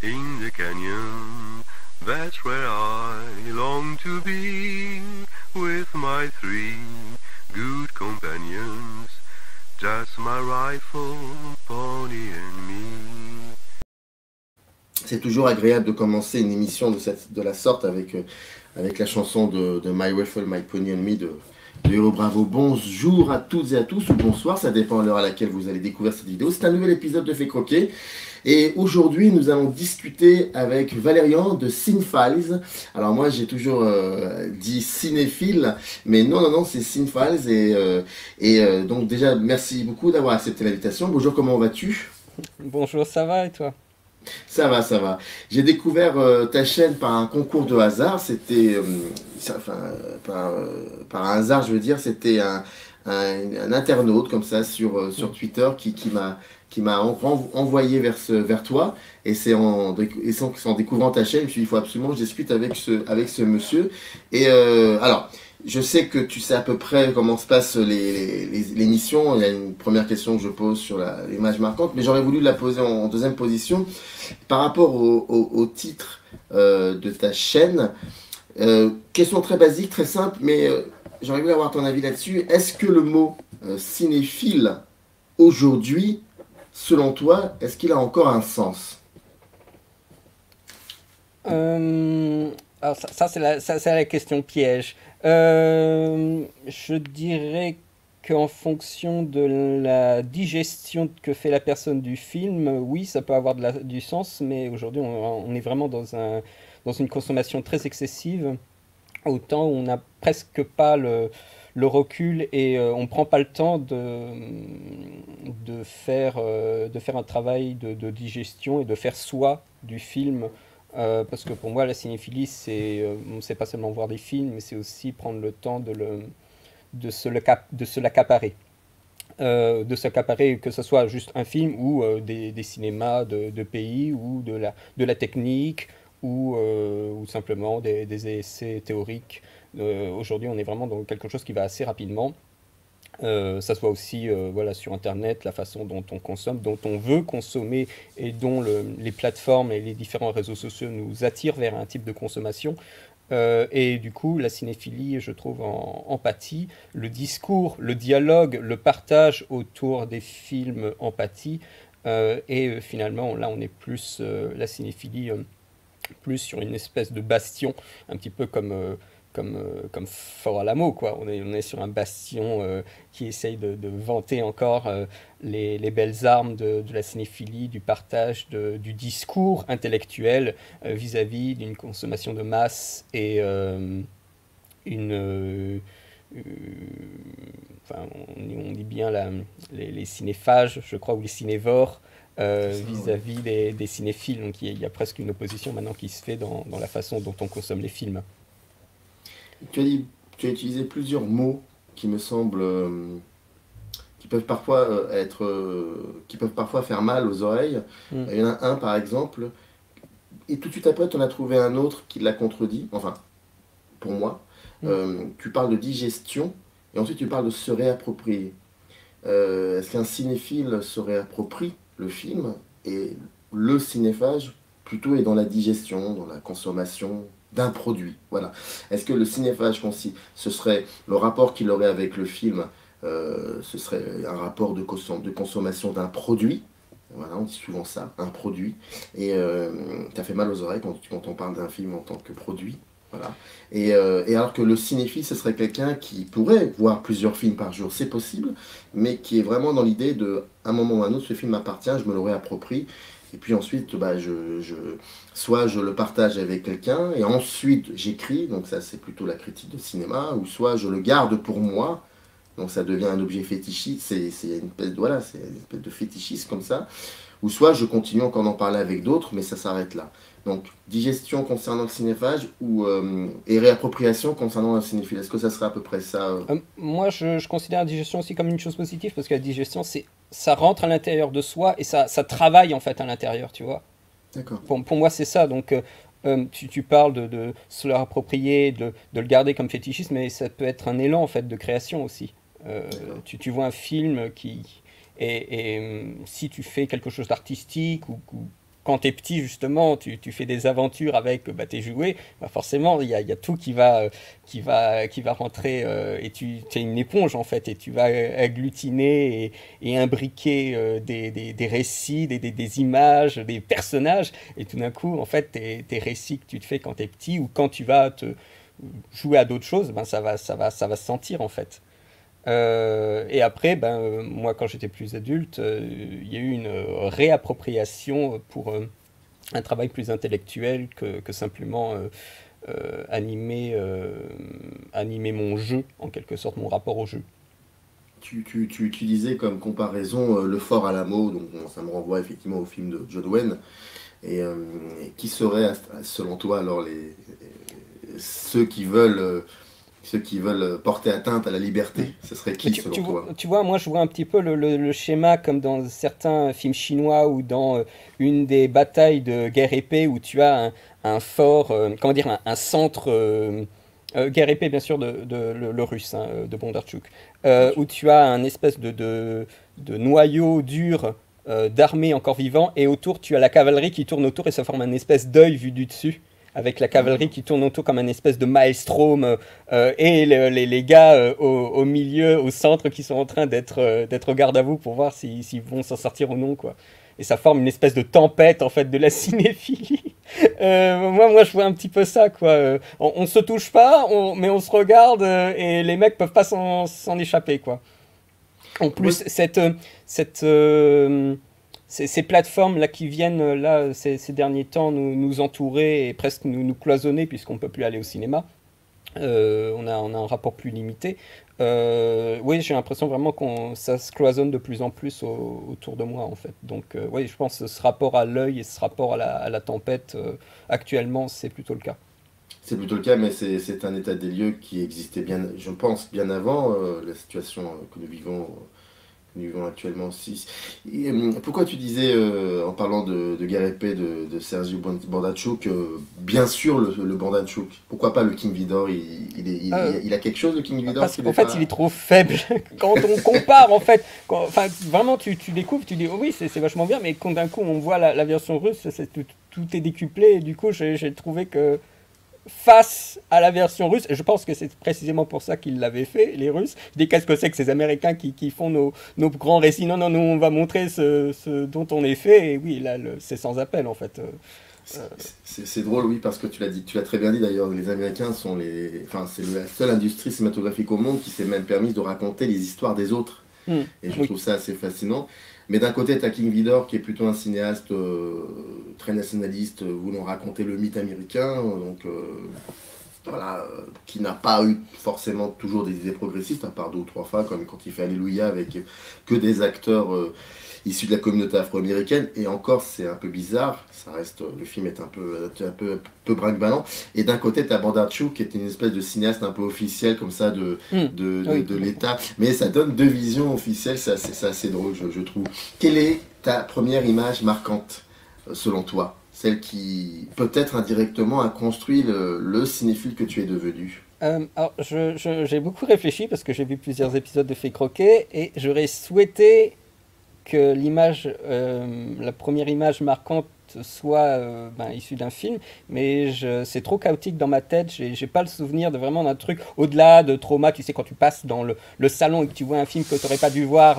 In the canyon, that's where I long to be, with my three good companions, just my rifle, pony and me. C'est toujours agréable de commencer une émission de la sorte avec la chanson de My Rifle, My Pony and Me de Hello Bravo. Bonjour à toutes et à tous, ou bonsoir, ça dépend de l'heure à laquelle vous allez découvrir cette vidéo. C'est un nouvel épisode de Fait Croquer. Et aujourd'hui, nous allons discuter avec Valérian de Cinefiles. Alors moi, j'ai toujours dit cinéphile, mais non, c'est Cinefiles. Donc déjà, merci beaucoup d'avoir accepté l'invitation. Bonjour, comment vas-tu ? Bonjour, ça va et toi ? Ça va. J'ai découvert ta chaîne par un concours de hasard. C'était, par un hasard, je veux dire, c'était un internaute comme ça sur Twitter qui m'a envoyé vers toi. Et c'est en découvrant ta chaîne, je me suis dit, il faut absolument que je discute avec ce monsieur. Et alors, je sais que tu sais à peu près comment se passent l'émission. Il y a une première question que je pose sur l'image marquante, mais j'aurais voulu la poser en deuxième position. Par rapport au titre de ta chaîne, question très basique, très simple, mais j'aurais voulu avoir ton avis là-dessus. Est-ce que le mot cinéphile, aujourd'hui, selon toi, est-ce qu'il a encore un sens ? Alors ça c'est la question piège. Je dirais qu'en fonction de la digestion que fait la personne du film, oui, ça peut avoir du sens, mais aujourd'hui on est vraiment dans une consommation très excessive, au temps où on n'a presque pas le recul et on ne prend pas le temps de faire un travail de digestion et de faire soi du film. Parce que pour moi, la cinéphilie, c'est pas seulement voir des films, mais c'est aussi prendre le temps de se l'accaparer. De s'accaparer, que ce soit juste un film ou des cinémas de pays, ou de la technique, ou simplement des essais théoriques. Aujourd'hui, on est vraiment dans quelque chose qui va assez rapidement. Ça se voit aussi sur Internet, la façon dont on consomme, dont on veut consommer, et dont les plateformes et les différents réseaux sociaux nous attirent vers un type de consommation. Et du coup, la cinéphilie, je trouve, en pâtit. Le discours, le dialogue, le partage autour des films en pâtit. Et finalement, là, on est plus, la cinéphilie, plus sur une espèce de bastion, un petit peu comme Fort Alamo, quoi. On est sur un bastion qui essaye de vanter encore les belles armes de la cinéphilie, du partage, du discours intellectuel vis-à-vis d'une consommation de masse et on dit bien les cinéphages, je crois, ou les cinévores, vis-à-vis des cinéphiles. Donc il y a presque une opposition maintenant qui se fait dans la façon dont on consomme les films. Tu as utilisé plusieurs mots qui me semblent, qui peuvent parfois faire mal aux oreilles. Il y en a un par exemple, et tout de suite après tu en as trouvé un autre qui l'a contredit, enfin pour moi. Tu parles de digestion et ensuite tu parles de se réapproprier. Est-ce qu'un cinéphile se réapproprie le film, et le cinéphage plutôt est dans la digestion, dans la consommation d'un produit, voilà. Est-ce que le cinéphage, ce serait le rapport qu'il aurait avec le film, ce serait un rapport de consommation d'un produit, voilà, on dit souvent ça, un produit, et ça fait mal aux oreilles quand on parle d'un film en tant que produit, voilà. Et alors que le cinéphile, ce serait quelqu'un qui pourrait voir plusieurs films par jour, c'est possible, mais qui est vraiment dans l'idée de, à un moment ou à un autre, ce film m'appartient, je me le réapproprie. Et puis ensuite, soit je le partage avec quelqu'un, et ensuite j'écris, donc ça c'est plutôt la critique de cinéma, ou soit je le garde pour moi, donc ça devient un objet fétichiste, c'est une espèce de fétichisme comme ça, ou soit je continue encore d'en parler avec d'autres, mais ça s'arrête là. Donc digestion concernant le cinéphage, et réappropriation concernant un cinéphile. Est-ce que ça serait à peu près ça Moi, je considère la digestion aussi comme une chose positive, parce que la digestion, ça rentre à l'intérieur de soi et ça travaille en fait à l'intérieur, tu vois. D'accord. Pour moi, c'est ça. Donc, tu parles de se le approprier, de le garder comme fétichisme, mais ça peut être un élan en fait de création aussi. Tu vois un film et si tu fais quelque chose d'artistique ou quand tu es petit, justement, tu fais des aventures avec tes jouets, bah forcément, il y a tout qui va rentrer, et tu es une éponge, en fait, et tu vas agglutiner et imbriquer des récits, des images, des personnages, et tout d'un coup, en fait, tes récits que tu te fais quand tu es petit, ou quand tu vas te jouer à d'autres choses, ben ça va se sentir, en fait. Et après, moi, quand j'étais plus adulte, il y a eu une réappropriation pour un travail plus intellectuel que simplement animer mon jeu, en quelque sorte, mon rapport au jeu. Tu utilisais comme comparaison Le Fort Alamo, donc bon, ça me renvoie effectivement au film de John Wayne. Et qui seraient, selon toi, alors ceux qui veulent, ceux qui veulent porter atteinte à la liberté? Ce serait qui, selon toi? Tu vois, moi je vois un petit peu le schéma comme dans certains films chinois ou dans une des batailles de guerre épée où tu as un fort, comment dire, un centre, guerre épée bien sûr le russe, hein, de Bondarchuk, où tu as un espèce de noyau dur d'armée encore vivant, et autour tu as la cavalerie qui tourne autour et ça forme un espèce d'œil vu du dessus, avec la cavalerie qui tourne autour comme un espèce de maelstrom, et les gars au milieu, au centre, qui sont en train d'être au garde à vous pour voir s'ils vont s'en sortir ou non, quoi. Et ça forme une espèce de tempête, en fait, de la cinéphilie. Moi, je vois un petit peu ça, quoi. On se touche pas, mais on se regarde, et les mecs peuvent pas s'en échapper, quoi. En plus, ces plateformes là qui viennent là ces derniers temps nous entourer et presque nous cloisonner, puisqu'on ne peut plus aller au cinéma, on a un rapport plus limité. Oui, j'ai l'impression vraiment ça se cloisonne de plus en plus autour de moi, en fait. Donc oui, je pense que ce rapport à l'œil et ce rapport à la tempête, actuellement, c'est plutôt le cas. C'est plutôt le cas, mais c'est un état des lieux qui existait bien, je pense, bien avant la situation que nous vivons actuellement aussi. Et, pourquoi tu disais, en parlant de guerre épée de Sergio Bondarchuk, bien sûr le Bondarchuk, pourquoi pas le King Vidor? Il a quelque chose, le King Vidor, Parce qu'il qu'en n'est fait, pas... il est trop faible. Quand on compare, en fait, enfin, vraiment, tu découvres, tu dis, oh oui, c'est vachement bien, mais quand d'un coup, on voit la version russe, tout est décuplé, et du coup, j'ai trouvé que face à la version russe, et je pense que c'est précisément pour ça qu'ils l'avaient fait, les Russes. Je dis, qu'est-ce que c'est que ces Américains qui font nos grands récits? Non, nous, on va montrer ce dont on est fait, et oui, là, c'est sans appel, en fait. C'est drôle, oui, parce que tu l'as très bien dit d'ailleurs, les Américains enfin, c'est la seule industrie cinématographique au monde qui s'est même permise de raconter les histoires des autres. Et je trouve ça assez fascinant. Mais d'un côté, tu as King Vidor qui est plutôt un cinéaste très nationaliste, voulant raconter le mythe américain, donc voilà, qui n'a pas eu forcément toujours des idées progressistes, à part deux ou trois fois, comme quand il fait Alléluia avec que des acteurs issus de la communauté afro-américaine. Et encore, c'est un peu bizarre, ça reste, le film est un peu brinque-ballant. Et d'un côté, tu as Bondarchuk qui est une espèce de cinéaste un peu officiel comme ça de l'État. Mais ça donne deux visions officielles, c'est assez drôle, je trouve. Quelle est ta première image marquante, selon toi? Celle qui, peut-être indirectement, a construit le cinéphile que tu es devenu. Alors, j'ai beaucoup réfléchi parce que j'ai vu plusieurs épisodes de Fées Croquet, et j'aurais souhaité que la première image marquante soit issue d'un film, mais c'est trop chaotique dans ma tête. J'ai pas le souvenir de vraiment d'un truc au-delà de trauma. Tu sais, quand tu passes dans le salon et que tu vois un film que tu n'aurais pas dû voir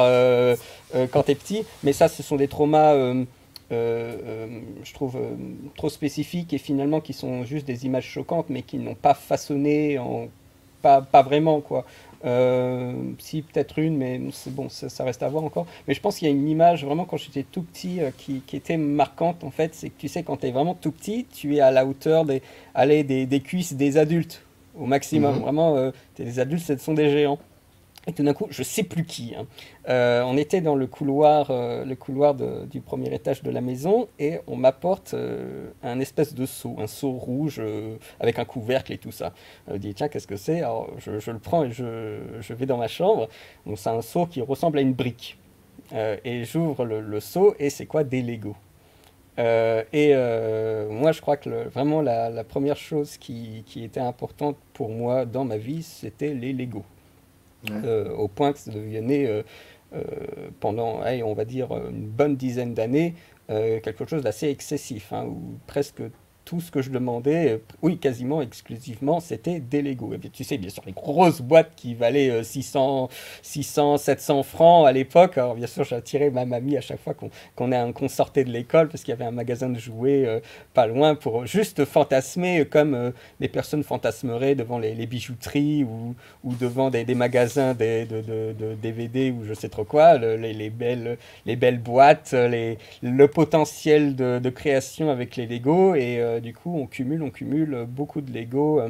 quand tu es petit, mais ça, ce sont des traumas, je trouve, trop spécifiques, et finalement qui sont juste des images choquantes, mais qui n'ont pas façonné pas vraiment, quoi. Si, peut-être une, mais c'est bon, ça reste à voir encore. Mais je pense qu'il y a une image, vraiment, quand j'étais tout petit, qui était marquante, en fait. C'est que tu sais, quand tu es vraiment tout petit, tu es à la hauteur des cuisses des adultes, au maximum. Vraiment, les adultes, ce sont des géants. Et tout d'un coup, je sais plus qui, hein. On était dans le couloir du premier étage de la maison, et on m'apporte un espèce de seau, un seau rouge avec un couvercle et tout ça. Je dis, tiens, qu'est-ce que c'est? Alors, je le prends et je vais dans ma chambre. Donc, c'est un seau qui ressemble à une brique. Et j'ouvre le seau, et c'est quoi? Des Lego. Moi, je crois que vraiment la première chose qui était importante pour moi dans ma vie, c'était les Lego. Ouais. Au point que ça devenait pendant, on va dire, une bonne dizaine d'années, quelque chose d'assez excessif, hein, où presque tout ce que je demandais, oui, quasiment exclusivement, c'était des Lego. Et puis, tu sais, bien sûr, les grosses boîtes qui valaient 600, 700 francs à l'époque. Alors, bien sûr, j'attirais ma mamie à chaque fois qu'on sortait de l'école, parce qu'il y avait un magasin de jouets pas loin, pour juste fantasmer, comme les personnes fantasmeraient devant les bijouteries ou devant des magasins de DVD ou je sais trop quoi, les belles boîtes, le potentiel de création avec les Lego. Et du coup, on cumule beaucoup de Lego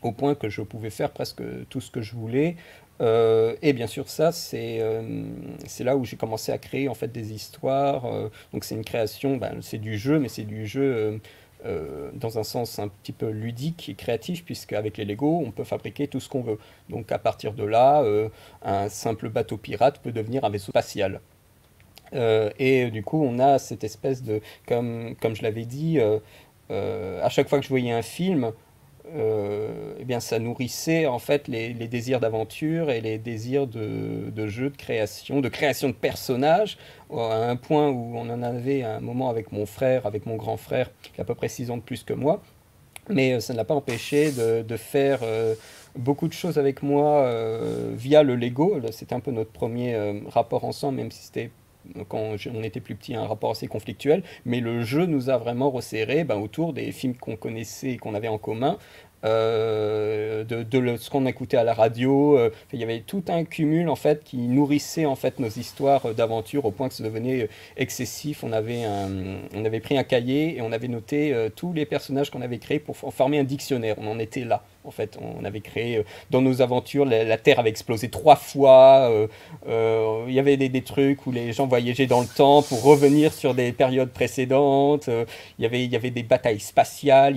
au point que je pouvais faire presque tout ce que je voulais. Et bien sûr, ça, c'est là où j'ai commencé à créer en fait des histoires. Donc c'est une création, ben, c'est du jeu, mais c'est du jeu dans un sens un petit peu ludique et créatif, puisque avec les Lego, on peut fabriquer tout ce qu'on veut. Donc à partir de là, un simple bateau pirate peut devenir un vaisseau spatial. Et du coup, on a cette espèce de, comme je l'avais dit, à chaque fois que je voyais un film, eh bien, ça nourrissait en fait les désirs d'aventure et les désirs de jeu, de création de personnages, à un point où on en avait un moment avec mon frère, avec mon grand frère, qui a à peu près 6 ans de plus que moi. Mais ça ne l'a pas empêché de faire beaucoup de choses avec moi via le Lego. C'était un peu notre premier rapport ensemble, même si c'était on était plus petit, un rapport assez conflictuel, mais le jeu nous a vraiment resserrés ben, autour des films qu'on connaissait et qu'on avait en commun, ce qu'on écoutait à la radio. Il y avait tout un cumul en fait qui nourrissait en fait nos histoires d'aventure au point que ça devenait excessif. On avait pris un cahier et on avait noté tous les personnages qu'on avait créés pour former un dictionnaire. On en était là. En fait, on avait créé dans nos aventures, la Terre avait explosé 3 fois. Il y avait des trucs où les gens voyageaient dans le temps pour revenir sur des périodes précédentes. Il y avait des batailles spatiales.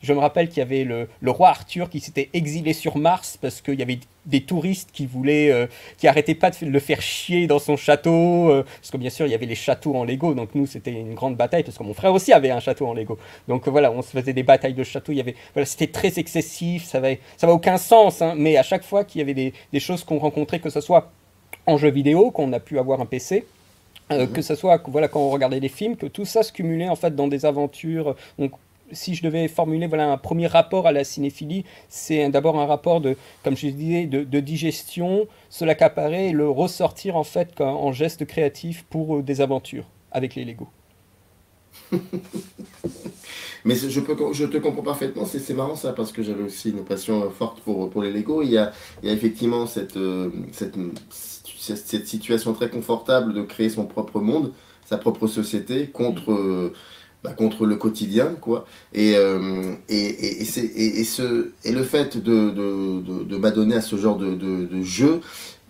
Je me rappelle qu'il y avait le roi Arthur qui s'était exilé sur Mars parce qu'il y avait des touristes qui arrêtaient pas de le faire chier dans son château. Parce que bien sûr, il y avait les châteaux en Lego. Donc nous, c'était une grande bataille parce que mon frère aussi avait un château en Lego. Donc voilà, on se faisait des batailles de châteaux. Voilà, c'était très excessif. Ça va aucun sens. Hein, mais à chaque fois qu'il y avait des choses qu'on rencontrait, que ce soit en jeu vidéo, qu'on a pu avoir un PC, que ce soit voilà, quand on regardait des films, que tout ça se cumulait en fait dans des aventures. Donc, si je devais formuler voilà, un premier rapport à la cinéphilie, c'est d'abord un rapport comme je disais, de digestion, se l'accaparer et le ressortir en fait en geste créatif pour des aventures avec les Lego. Mais je te comprends parfaitement, c'est marrant ça, parce que j'avais aussi une passion forte pour les Lego. Il y a effectivement cette situation très confortable de créer son propre monde, sa propre société contre le quotidien, quoi. Et le fait de m'adonner à ce genre de jeu,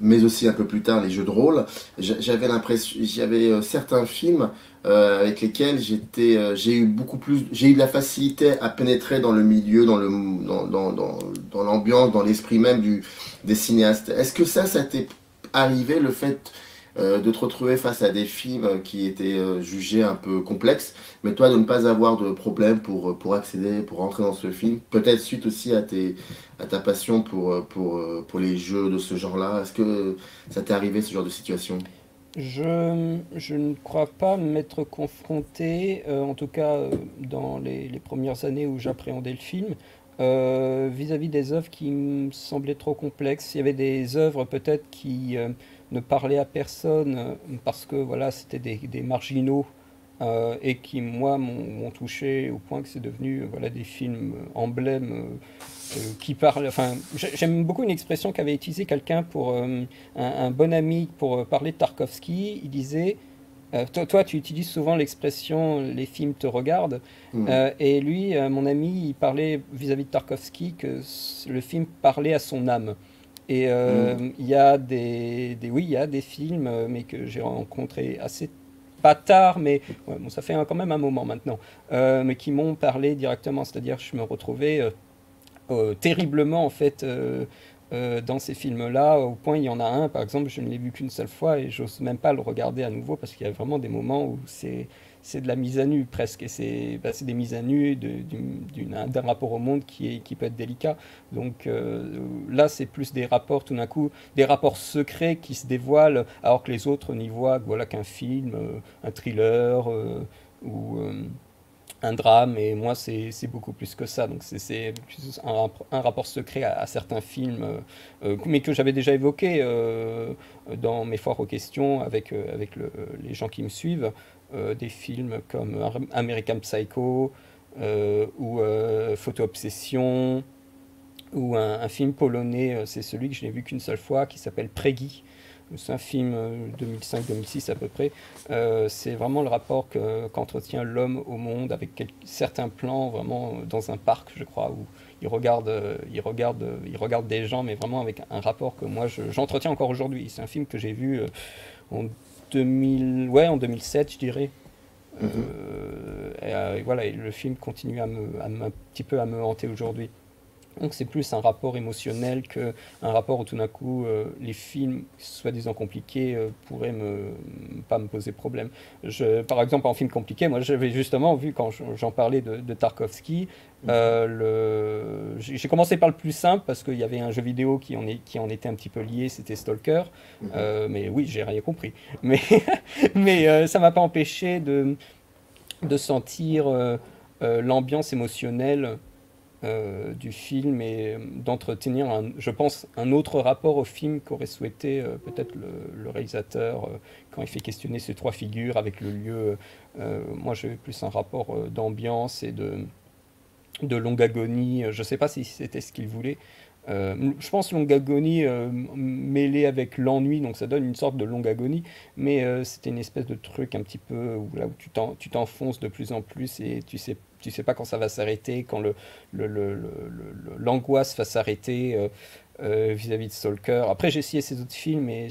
mais aussi un peu plus tard les jeux de rôle, j'avais l'impression, j'avais certains films avec lesquels j'ai eu de la facilité à pénétrer dans le milieu, dans l'ambiance, dans l'esprit même des cinéastes. Est-ce que ça t'est arrivé, le fait de te retrouver face à des films qui étaient jugés un peu complexes, mais toi de ne pas avoir de problème pour accéder, pour rentrer dans ce film, peut-être suite aussi à ta passion pour les jeux de ce genre-là. Est-ce que ça t'est arrivé, ce genre de situation? Je ne crois pas m'être confronté, en tout cas dans les premières années où j'appréhendais le film, vis-à-vis des œuvres qui me semblaient trop complexes. Il y avait des œuvres peut-être qui ne parlaient à personne parce que voilà, c'était des marginaux et qui, moi, m'ont touché au point que c'est devenu voilà, des films emblèmes qui parlent. Enfin, j'aime beaucoup une expression qu'avait utilisée quelqu'un pour un bon ami pour parler de Tarkovsky. Il disait. Toi, tu utilises souvent l'expression les films te regardent. Hmm. Et lui, mon ami, il parlait vis-à-vis de Tarkovsky que le film parlait à son âme. Et Hmm. il y a oui, il y a des films, mais que j'ai rencontrés assez pas tard, mais ouais, bon, ça fait quand même un moment maintenant, mais qui m'ont parlé directement. C'est-à-dire, je me retrouvais terriblement en fait dans ces films-là, au point il y en a un, par exemple, je ne l'ai vu qu'une seule fois et j'ose même pas le regarder à nouveau parce qu'il y a vraiment des moments où c'est de la mise à nu presque, et c'est des mises à nu d'un rapport au monde qui peut être délicat. Donc là, c'est plus des rapports, tout d'un coup, des rapports secrets qui se dévoilent, alors que les autres n'y voient voilà, qu'un film, un thriller ou un drame, et moi, c'est beaucoup plus que ça. Donc c'est plus un rapport secret à certains films, mais que j'avais déjà évoqué dans mes foires aux questions avec les gens qui me suivent. Des films comme American Psycho ou Photo Obsession ou un film polonais, c'est celui que je n'ai vu qu'une seule fois, qui s'appelle Pregi. C'est un film 2005-2006 à peu près. C'est vraiment le rapport qu'entretient l'homme au monde avec certains plans vraiment dans un parc, je crois, où il regarde des gens, mais vraiment avec un rapport que moi j'entretiens encore aujourd'hui. C'est un film que j'ai vu en en 2007, je dirais. Mhm. Et voilà, et le film continue un petit peu à me hanter aujourd'hui. Donc c'est plus un rapport émotionnel qu'un rapport où tout d'un coup les films, soi-disant compliqués, pourraient pas me poser problème. Par exemple, en film compliqué, moi j'avais justement vu quand j'en parlais de Tarkovsky, Mhm. j'ai commencé par le plus simple parce qu'il y avait un jeu vidéo qui en était un petit peu lié, c'était Stalker. Mhm. Mais oui, j'ai rien compris. Mais, mais ça m'a pas empêché de sentir l'ambiance émotionnelle du film et d'entretenir, je pense, un autre rapport au film qu'aurait souhaité peut-être le réalisateur quand il fait questionner ces trois figures avec le lieu. Moi, j'ai plus un rapport d'ambiance et de longue agonie. Je ne sais pas si c'était ce qu'il voulait. Je pense longue agonie mêlée avec l'ennui, donc ça donne une sorte de longue agonie, mais c'était une espèce de truc un petit peu là où tu t'enfonces de plus en plus et tu sais pas quand ça va s'arrêter, quand l'angoisse va s'arrêter vis-à-vis de Stalker. Après, j'ai essayé ces autres films et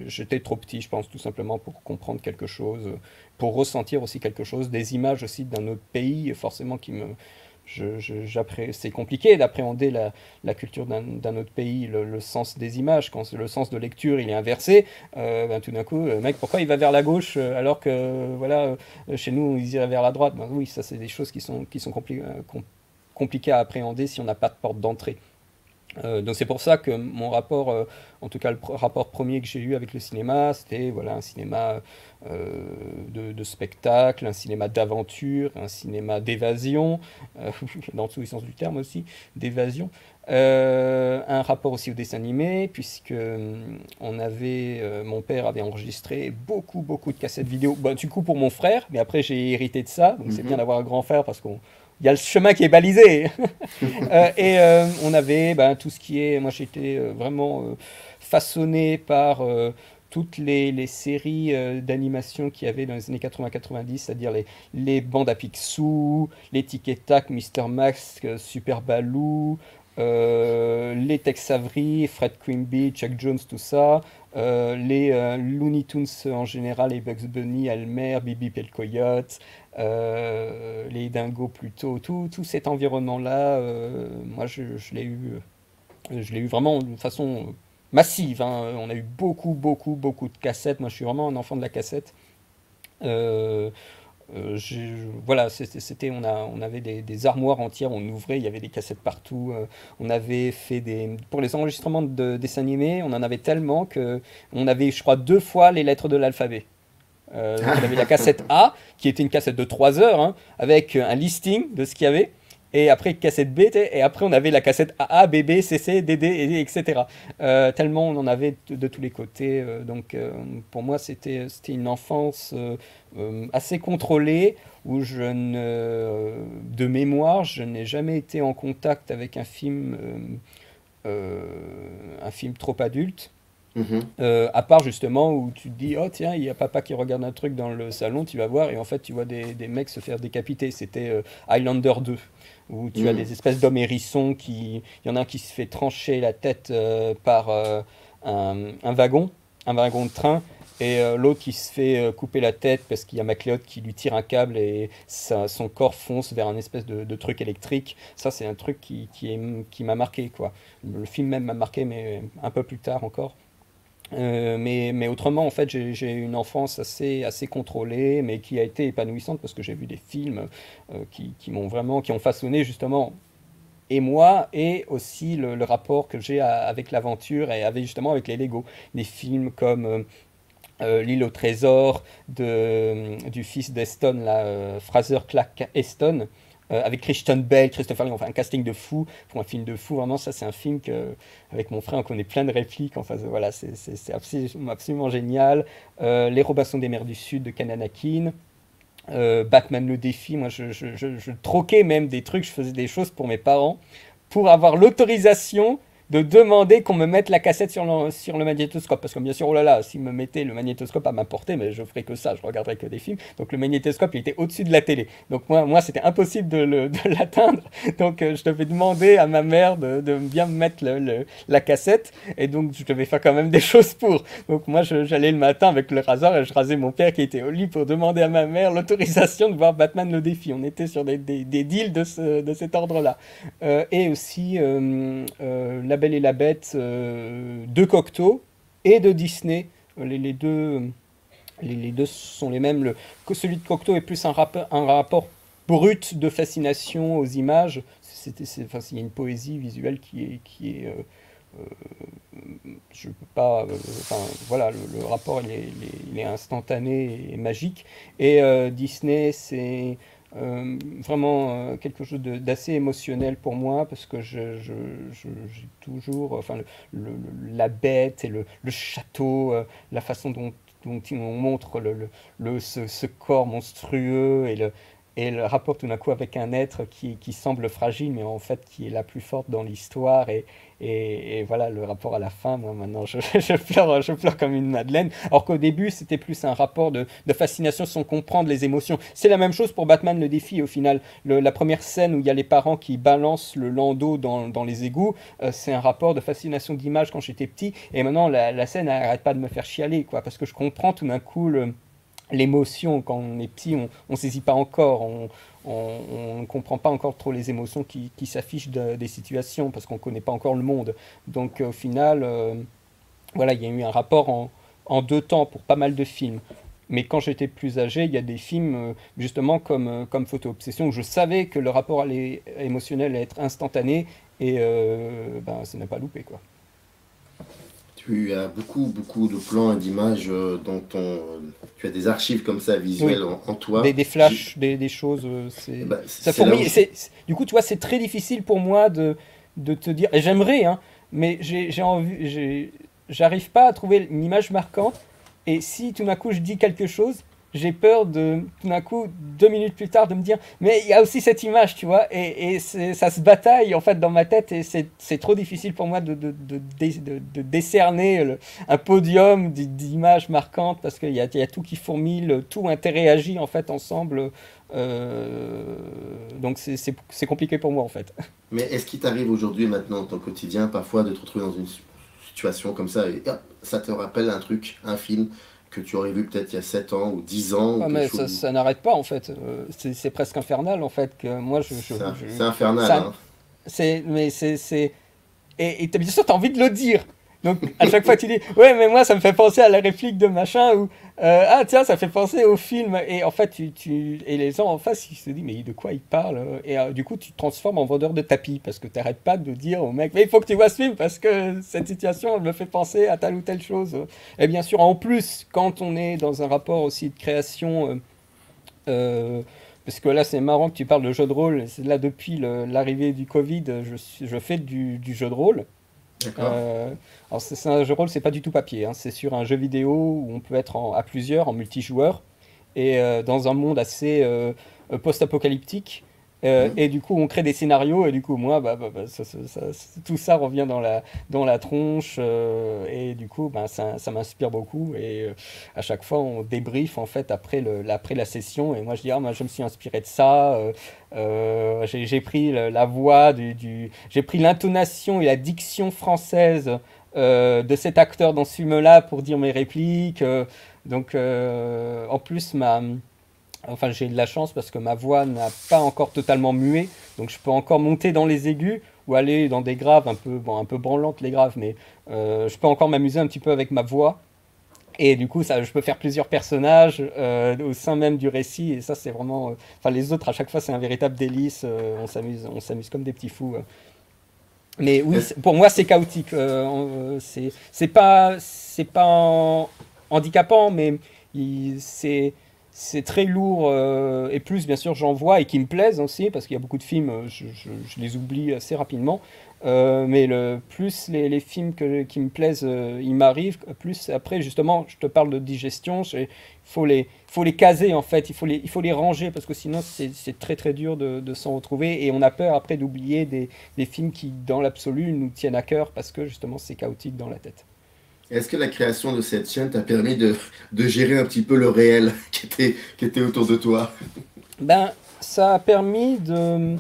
j'étais trop petit, je pense, tout simplement pour comprendre quelque chose, pour ressentir aussi quelque chose, des images aussi d'un autre pays, forcément qui me c'est compliqué d'appréhender la culture d'un autre pays, le sens des images. Quand le sens de lecture il est inversé, ben, tout d'un coup, le mec, pourquoi il va vers la gauche alors que voilà, chez nous, ils iraient vers la droite? Ben, oui, ça, c'est des choses qui sont compliquées à appréhender si on n'a pas de porte d'entrée. Donc c'est pour ça que mon rapport, en tout cas rapport premier que j'ai eu avec le cinéma, c'était voilà, un cinéma de spectacle, un cinéma d'aventure, un cinéma d'évasion, dans tous les sens du terme aussi, d'évasion. Un rapport aussi au dessin animé, puisque mon père avait enregistré beaucoup de cassettes vidéo, bah, du coup pour mon frère, mais après j'ai hérité de ça, donc c'est bien Mhm. d'avoir un grand frère parce qu'il y a le chemin qui est balisé. On avait ben, tout ce qui est. Moi, j'étais vraiment façonné par toutes les séries d'animation qu'il y avait dans les années 80-90, c'est-à-dire les bandes à Picsou, les Tic et Tac, Mister Max, Super Baloo, les Tex Avery, Fred Quimby, Chuck Jones, tout ça. Les Looney Tunes en général, les Bugs Bunny, Elmer, Bibi et le Coyote, les dingos plutôt, tout cet environnement-là, moi je l'ai eu vraiment de façon massive, hein. On a eu beaucoup de cassettes. Moi je suis vraiment un enfant de la cassette. Euh, voilà, on avait des armoires entières, on ouvrait, il y avait des cassettes partout. On avait fait pour les enregistrements de dessins animés, on en avait tellement que on avait, je crois, deux fois les lettres de l'alphabet. Donc on avait la cassette A, qui était une cassette de 3 heures, hein, avec un listing de ce qu'il y avait. Et après, cassette B, et après on avait la cassette AA, BB, CC, DD, etc. Tellement on en avait de tous les côtés. Donc pour moi, c'était une enfance assez contrôlée, où de mémoire, je n'ai jamais été en contact avec un film trop adulte. Mhm. À part justement où tu te dis, oh tiens, il y a papa qui regarde un truc dans le salon, tu vas voir, et en fait tu vois des mecs se faire décapiter. C'était Highlander 2, où tu as Mhm. des espèces d'hommes hérissons il y en a un qui se fait trancher la tête par un wagon de train, et l'autre qui se fait couper la tête parce qu'il y a MacLeod qui lui tire un câble et son corps fonce vers un espèce de truc électrique. Ça, c'est un truc qui m'a marqué, quoi. Le film même m'a marqué, mais un peu plus tard encore. Mais autrement, en fait, j'ai une enfance assez contrôlée, mais qui a été épanouissante parce que j'ai vu des films qui ont façonné justement et moi, et aussi le rapport que j'ai avec l'aventure et justement avec les Lego. Des films comme L'île au trésor du fils d'Eston, là, Fraser Clark Eston, avec Christian Bale, Christopher Lee, enfin un casting de fou pour un film de fou. Vraiment, ça c'est un film que avec mon frère on connaît plein de répliques. Enfin voilà, c'est absolument génial. Les Robinson des mers du Sud de Ken Anakin. Batman le défi, moi je troquais même des trucs, je faisais des choses pour mes parents pour avoir l'autorisation de demander qu'on me mette la cassette sur le magnétoscope. Parce que bien sûr, oh là là, s'ils me mettaient le magnétoscope à ma portée, mais je ferais que ça, je regarderais que des films. Donc le magnétoscope, il était au-dessus de la télé. Donc moi c'était impossible de l'atteindre. Donc je devais demander à ma mère de bien me mettre la cassette. Et donc je devais faire quand même des choses pour. Donc moi j'allais le matin avec le rasoir et je rasais mon père qui était au lit pour demander à ma mère l'autorisation de voir Batman le défi. On était sur des deals de cet ordre-là. Et aussi La Belle et la Bête de Cocteau et de Disney. Les deux sont les mêmes. Celui de Cocteau est plus un rapport brut de fascination aux images. Enfin, il y a une poésie visuelle qui est je peux pas. Enfin, voilà, le rapport il est instantané et magique. Et Disney, c'est vraiment quelque chose d'assez émotionnel pour moi parce que j'ai toujours, enfin, la bête et le château, la façon dont on montre ce corps monstrueux et le rapport tout d'un coup avec un être qui semble fragile, mais en fait qui est la plus forte dans l'histoire. Et voilà, le rapport à la fin, moi maintenant je pleure comme une madeleine. Alors qu'au début, c'était plus un rapport de fascination sans comprendre les émotions. C'est la même chose pour Batman le défi au final. La première scène où il y a les parents qui balancent le landau dans les égouts, c'est un rapport de fascination d'image quand j'étais petit. Et maintenant, la scène n'arrête pas de me faire chialer, quoi, parce que je comprends tout d'un coup l'émotion. Quand on est petit, on saisit pas encore, on ne comprend pas encore trop les émotions qui s'affichent des situations parce qu'on ne connaît pas encore le monde. Donc au final, voilà, il y a eu un rapport en deux temps pour pas mal de films. Mais quand j'étais plus âgé, il y a des films justement comme Photo Obsession où je savais que le rapport émotionnel allait être instantané et ça n'a pas loupé, quoi. Tu as beaucoup de plans et d'images tu as des archives comme ça visuelles Oui, en toi. des flashs, des choses, ça C'est là où fourmille. Du coup, tu vois, c'est très difficile pour moi de te dire, et j'aimerais, hein, mais j'arrive pas à trouver une image marquante. Et si tout d'un coup je dis quelque chose, j'ai peur de tout d'un coup 2 minutes plus tard de me dire mais il y a aussi cette image, tu vois, et ça se bataille en fait dans ma tête et c'est trop difficile pour moi de décerner un podium d'images marquantes parce qu'il y a tout qui fourmille, tout interagit en fait ensemble. Donc c'est compliqué pour moi en fait. Mais est-ce qu'il t'arrive aujourd'hui, maintenant, dans ton quotidien, parfois de te retrouver dans une situation comme ça et hop, ça te rappelle un truc, un film que tu aurais vu peut-être il y a 7 ans ou 10 ans ou Ah, quelque mais chose. ça n'arrête pas en fait. C'est presque infernal en fait que moi C'est infernal, ça, hein. c'est et bien sûr t'as envie de le dire. Donc à chaque fois tu dis ouais mais moi ça me fait penser à la réplique de machin ou ah tiens ça fait penser au film et en fait et les gens en face ils se disent mais de quoi il parle et du coup tu te transformes en vendeur de tapis parce que t'arrêtes pas de dire au mec mais il faut que tu vois ce film parce que cette situation elle me fait penser à telle ou telle chose. Et bien sûr en plus quand on est dans un rapport aussi de création parce que là, c'est marrant que tu parles de jeu de rôle. C'est là, depuis l'arrivée du Covid, je fais du jeu de rôle. D'accord. Euh, alors, c'est un jeu de rôle, c'est pas du tout papier, hein. C'est sur un jeu vidéo où on peut être à plusieurs, en multijoueur, et dans un monde assez post-apocalyptique. Mhm. Et du coup, on crée des scénarios, et du coup, moi, tout ça revient dans la tronche, et du coup, ça m'inspire beaucoup. Et à chaque fois, on débrief en fait après la session, et moi je dis, ah, moi, je me suis inspiré de ça, j'ai pris la voix, j'ai pris l'intonation et la diction française de cet acteur dans ce film-là pour dire mes répliques. Donc, en plus, enfin, j'ai de la chance parce que ma voix n'a pas encore totalement mué, donc je peux encore monter dans les aigus ou aller dans des graves un peu branlantes les graves, mais je peux encore m'amuser un petit peu avec ma voix. Et du coup, ça, je peux faire plusieurs personnages au sein même du récit, et ça, c'est vraiment. Enfin, les autres, à chaque fois, c'est un véritable délice. On s'amuse comme des petits fous. Mais oui, Est-ce- pour moi, c'est chaotique. C'est pas handicapant, mais c'est très lourd. Et plus, bien sûr, j'en vois et qui me plaisent aussi, parce qu'il y a beaucoup de films, je les oublie assez rapidement. Mais plus les films qui me plaisent, ils m'arrivent. Plus après, justement, je te parle de digestion. Faut les caser en fait. Il faut les ranger parce que sinon c'est très très dur de s'en retrouver. Et on a peur après d'oublier des films qui, dans l'absolu, nous tiennent à cœur parce que justement c'est chaotique dans la tête. Est-ce que la création de cette chaîne t'a permis de gérer un petit peu le réel qui était autour de toi? Ben, ça a permis de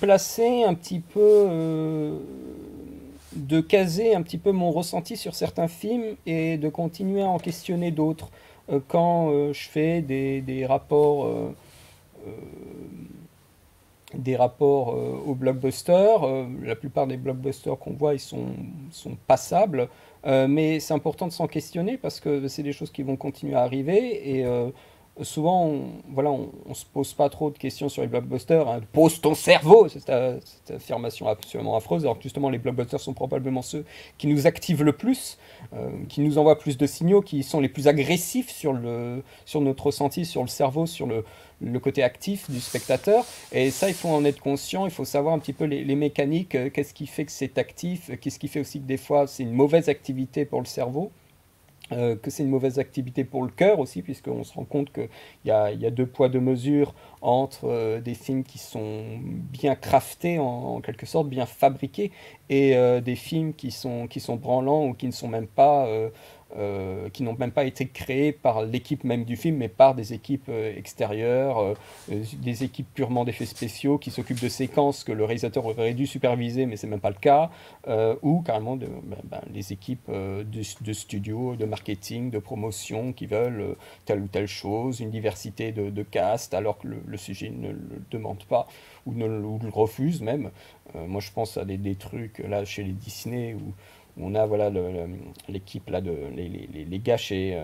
placer un petit peu, de caser un petit peu mon ressenti sur certains films et de continuer à en questionner d'autres. Quand je fais euh, des rapports aux blockbusters, la plupart des blockbusters qu'on voit, sont passables, mais c'est important de s'en questionner parce que c'est des choses qui vont continuer à arriver et souvent, voilà, on se pose pas trop de questions sur les blockbusters. Hein. Pose ton cerveau, c'est cette affirmation absolument affreuse. Alors que justement, les blockbusters sont probablement ceux qui nous activent le plus, qui nous envoient plus de signaux, qui sont les plus agressifs sur notre ressenti, sur le cerveau, sur le côté actif du spectateur. Et ça, il faut en être conscient. Il faut savoir un petit peu les mécaniques. Qu'est-ce qui fait que c'est actif? Qu'est-ce qui fait aussi que des fois, c'est une mauvaise activité pour le cerveau? Que c'est une mauvaise activité pour le cœur aussi, puisqu'on se rend compte qu'il y a deux poids, deux mesures entre des films qui sont bien craftés, en quelque sorte, bien fabriqués, et des films qui sont branlants ou qui ne sont même pas, qui n'ont même pas été créés par l'équipe même du film, mais par des équipes extérieures, des équipes purement d'effets spéciaux qui s'occupent de séquences que le réalisateur aurait dû superviser, mais c'est même pas le cas, ou carrément les équipes de studio, de marketing, de promotion qui veulent telle ou telle chose, une diversité de cast, alors que le sujet ne le demande pas ou le refuse même. Moi, je pense à des trucs là chez les Disney où on a voilà l'équipe là les gars chez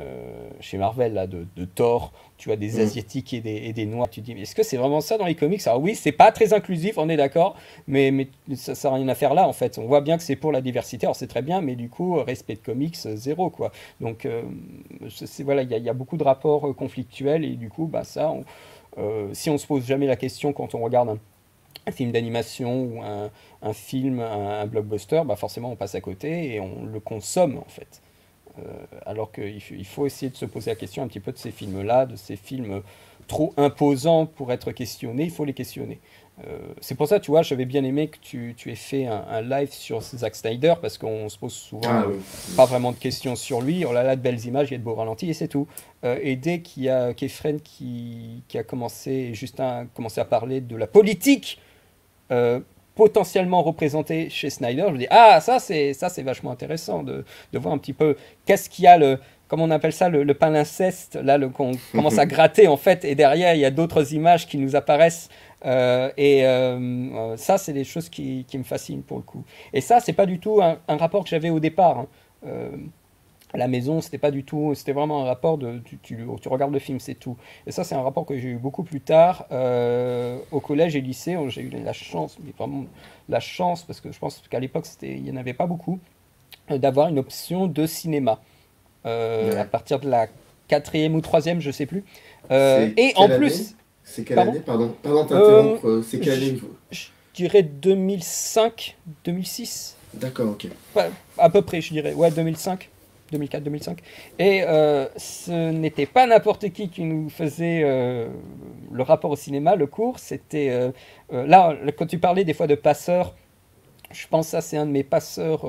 Marvel là de Thor, tu as des Mm. asiatiques et des noirs, tu te dis mais est-ce que c'est vraiment ça dans les comics? Alors oui, c'est pas très inclusif, on est d'accord, mais ça n'a rien à faire là en fait. On voit bien que c'est pour la diversité, alors c'est très bien, mais du coup respect de comics zéro quoi. Donc voilà, il y a beaucoup de rapports conflictuels et du coup bah ça si on se pose jamais la question quand on regarde un film d'animation ou un film, blockbuster, bah forcément on passe à côté et on le consomme en fait. Alors qu'il faut essayer de se poser la question un petit peu de ces films-là, de ces films trop imposants pour être questionnés, il faut les questionner. C'est pour ça, tu vois, j'avais bien aimé que tu aies fait un live sur Zack Snyder, parce qu'on se pose souvent Ah oui. pas vraiment de questions sur lui. Oh là là, de belles images, il y a de beaux ralentis et c'est tout. Et dès qu'il y a Kefren qui a commencé, et Justin a commencé à parler de la politique euh, potentiellement représenté chez Snyder, je me dis ah ça c'est vachement intéressant de voir un petit peu qu'est-ce qu'il y a comment on appelle ça le palinceste là qu'on commence à gratter en fait et derrière il y a d'autres images qui nous apparaissent ça c'est des choses qui me fascinent pour le coup et ça c'est pas du tout un rapport que j'avais au départ hein. Euh, à la maison, c'était pas du tout, c'était vraiment un rapport de tu regardes le film, c'est tout. Et ça, c'est un rapport que j'ai eu beaucoup plus tard au collège et lycée. Où j'ai eu la chance, mais vraiment la chance, parce que je pense qu'à l'époque, il y en avait pas beaucoup, d'avoir une option de cinéma à Ouais. partir de la quatrième ou troisième, je sais plus. C'est Et en quelle année? plus, C'est quelle pardon, année? Pardon de euh, t'interrompre. C'est quelle je, année? je dirais 2005, 2006. D'accord, ok. Ouais, à peu près, je dirais. Ouais, 2005. 2004-2005. Et ce n'était pas n'importe qui nous faisait le rapport au cinéma, le cours. C'était là, quand tu parlais des fois de passeurs Je pense que ça, c'est un de mes passeurs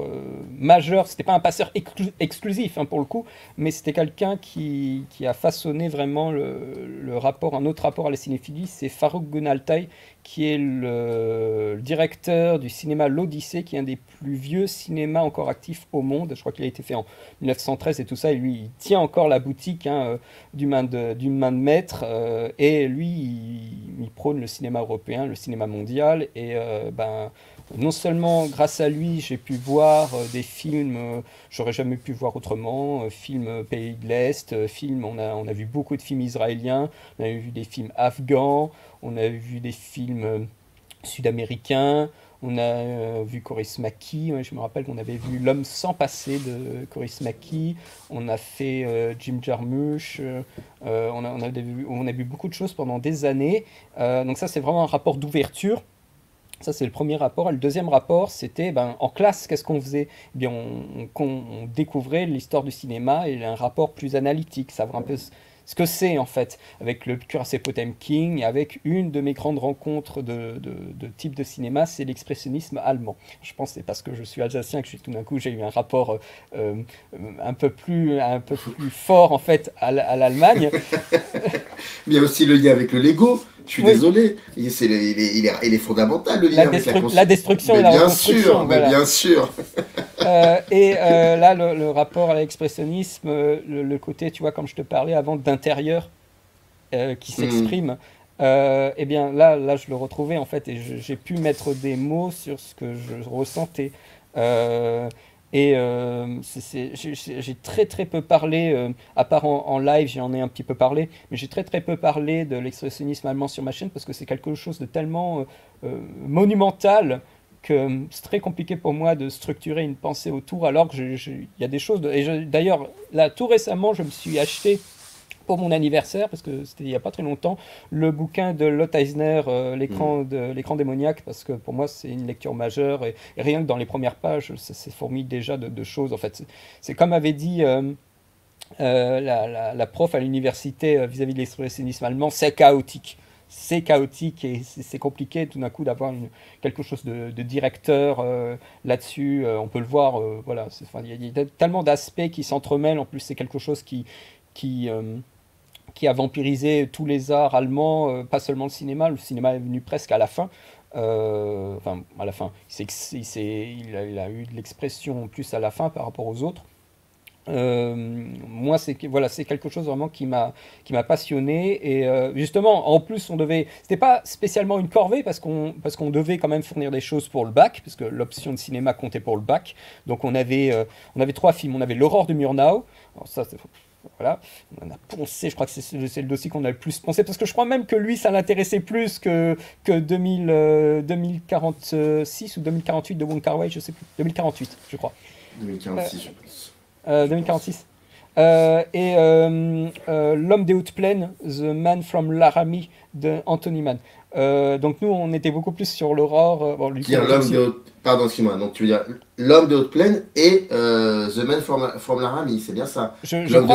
majeurs. C'était pas un passeur exclusif pour le coup, mais c'était quelqu'un qui a façonné vraiment le rapport, un autre rapport à la cinéphilie. C'est Farouk Gunaltay, qui est le directeur du cinéma L'Odyssée, qui est un des plus vieux cinémas encore actifs au monde. Je crois qu'il a été fait en 1913 et tout ça. Et lui, il tient encore la boutique d'une main de maître. Et lui, il prône le cinéma européen, le cinéma mondial. Et non seulement grâce à lui, j'ai pu voir des films j'aurais jamais pu voir autrement, films Pays de l'Est, on a vu beaucoup de films israéliens, on a vu des films afghans, on a vu des films sud-américains, on a vu Kaurismäki, je me rappelle qu'on avait vu L'homme sans passé de Kaurismäki, on a fait Jim Jarmusch, on a vu beaucoup de choses pendant des années, donc ça c'est vraiment un rapport d'ouverture. Ça, c'est le premier rapport. Et le deuxième rapport, c'était en classe, qu'est-ce qu'on faisait? Eh bien, on découvrait l'histoire du cinéma et un rapport plus analytique, savoir un peu ce que c'est, en fait, avec le cuirassé Potemkin et avec une de mes grandes rencontres de type de cinéma, c'est l'expressionnisme allemand. Je pense que c'est parce que je suis alsacien que tout d'un coup, j'ai eu un rapport un peu plus fort, en fait, à l'Allemagne. Mais il y a aussi le lien avec le Lego. Je suis désolé, il est fondamental le lien avec la destruction et la reconstruction. Mais bien sûr. Là, le rapport à l'expressionnisme, le côté, tu vois, comme je te parlais avant, d'intérieur qui s'exprime, eh bien là, je le retrouvais en fait, et j'ai pu mettre des mots sur ce que je ressentais. J'ai très très peu parlé, à part en live, j'en ai un petit peu parlé, mais j'ai très très peu parlé de l'expressionnisme allemand sur ma chaîne parce que c'est quelque chose de tellement monumental que c'est très compliqué pour moi de structurer une pensée autour, alors que il y a des choses... D'ailleurs, là, tout récemment, je me suis acheté pour mon anniversaire, parce que c'était il n'y a pas très longtemps, le bouquin de Lotte Eisner, l'écran démoniaque, parce que pour moi c'est une lecture majeure, et rien que dans les premières pages, c'est fourmi déjà de choses. En fait, c'est comme avait dit la prof à l'université vis-à-vis de l'expressionnisme allemand, c'est chaotique. C'est chaotique et c'est compliqué tout d'un coup d'avoir quelque chose de directeur là-dessus. On peut le voir, voilà. Il y a tellement d'aspects qui s'entremêlent. En plus, c'est quelque chose qui a vampirisé tous les arts allemands, pas seulement le cinéma. Le cinéma est venu presque à la fin. À la fin. Il a eu de l'expression plus à la fin par rapport aux autres. Moi, c'est quelque chose vraiment qui m'a passionné. Et justement, en plus, c'était pas spécialement une corvée parce qu'on devait quand même fournir des choses pour le bac, parce que l'option de cinéma comptait pour le bac. Donc on avait 3 films. On avait L'Aurore de Murnau. Alors ça, voilà, on a poncé, je crois que c'est le dossier qu'on a le plus poncé, parce que je crois même que lui, ça l'intéressait plus que 2046 ou 2048 de Wong Kar-wai, je sais plus, 2048, je crois. 2046, je pense. 2046. L'homme des hautes plaines, The Man from Laramie de Anthony Mann. Donc nous, on était beaucoup plus sur l'Aurore. Pardon, excuse-moi. Donc tu veux dire l'homme des hautes plaines et The Man from Laramie, c'est bien ça. L'homme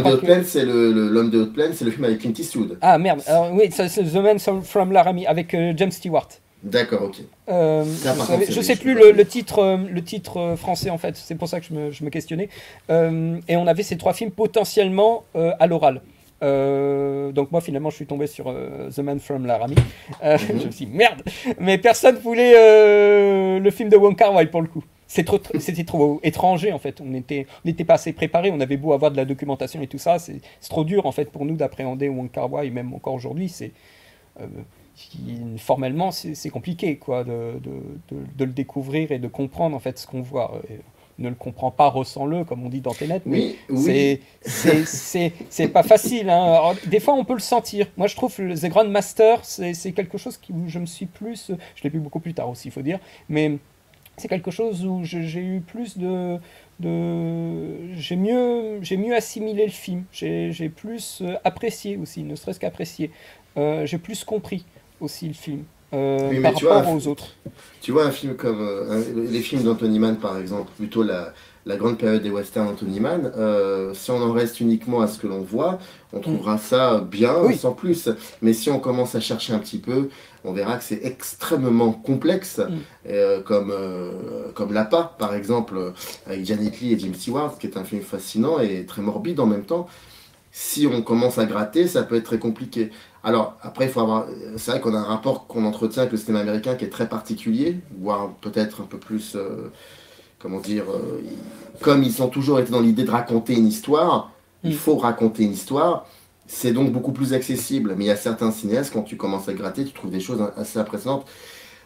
des hautes plaines, c'est l'homme des hautes plaines, c'est le film avec Clint Eastwood. Ah merde. Oui, c'est The Man from Laramie avec James Stewart. D'accord, ok. Je sais plus le titre français en fait, c'est pour ça que je me questionnais. Et on avait ces 3 films potentiellement à l'oral. Donc moi finalement je suis tombé sur The Man from Laramie. Je me suis dit merde, mais personne voulait le film de Wong Kar-wai pour le coup. C'était trop étranger en fait. On n'était pas assez préparé. On avait beau avoir de la documentation et tout ça, c'est trop dur en fait pour nous d'appréhender Wong Kar-wai, même encore aujourd'hui. Formellement c'est compliqué quoi de le découvrir et de comprendre en fait ce qu'on voit. Ne le comprend pas, ressens-le, comme on dit dans Tenet, mais oui. c'est pas facile. Hein. Alors, des fois, on peut le sentir. Moi, je trouve que The Grand Master, c'est quelque chose où je me suis plus... Je l'ai vu beaucoup plus tard aussi, il faut dire, mais c'est quelque chose où j'ai eu plus j'ai mieux assimilé le film. J'ai plus apprécié aussi, ne serait-ce qu'apprécié. J'ai plus compris aussi le film. Par rapport aux autres. Tu vois un film comme les films d'Anthony Mann par exemple, plutôt la grande période des westerns Anthony Mann, si on en reste uniquement à ce que l'on voit, on trouvera ça bien, Oui. sans plus. Mais si on commence à chercher un petit peu, on verra que c'est extrêmement complexe, comme L'Appât, par exemple, avec Janet Leigh et Jim Stewart, qui est un film fascinant et très morbide en même temps. Si on commence à gratter, ça peut être très compliqué. Alors, après, il faut avoir. C'est vrai qu'on a un rapport qu'on entretient avec le cinéma américain qui est très particulier, voire peut-être un peu plus. Comment dire comme ils ont toujours été dans l'idée de raconter une histoire, il faut raconter une histoire. C'est donc beaucoup plus accessible. Mais il y a certains cinéastes, quand tu commences à gratter, tu trouves des choses assez impressionnantes.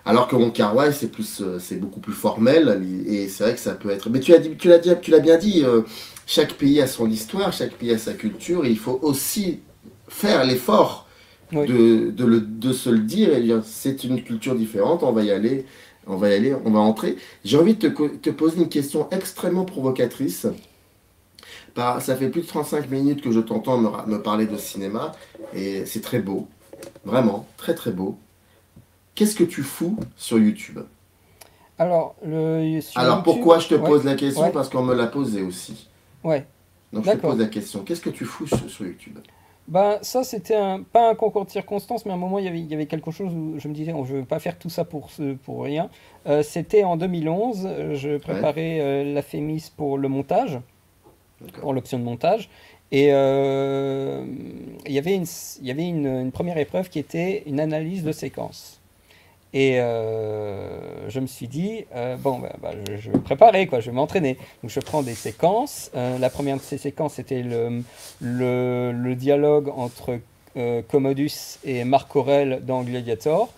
Alors que Wong Kar-wai, c'est beaucoup plus formel. Et c'est vrai que ça peut être. Mais tu l'as bien dit. Chaque pays a son histoire, chaque pays a sa culture. Et il faut aussi faire l'effort de se le dire et dire c'est une culture différente, on va y aller, on va entrer. J'ai envie de te poser une question extrêmement provocatrice. Ça fait plus de 35 minutes que je t'entends me parler de cinéma et c'est très beau, vraiment, très très beau. Qu'est-ce que tu fous sur YouTube? Alors, YouTube, pourquoi je te pose la question? Parce qu'on me l'a posé aussi. Ouais. Donc je te pose la question, qu'est-ce que tu fous sur YouTube? Ben, ça, c'était pas un concours de circonstances, mais à un moment, il y avait quelque chose où je me disais, je ne veux pas faire tout ça pour rien. C'était en 2011, je préparais la Fémis pour le montage, pour l'option de montage. Et il y avait une première épreuve qui était une analyse de séquence. Et je me suis dit, je vais me préparer, quoi, je vais m'entraîner. Donc je prends des séquences. La première de ces séquences, c'était le dialogue entre Commodus et Marc Aurèle dans Gladiator.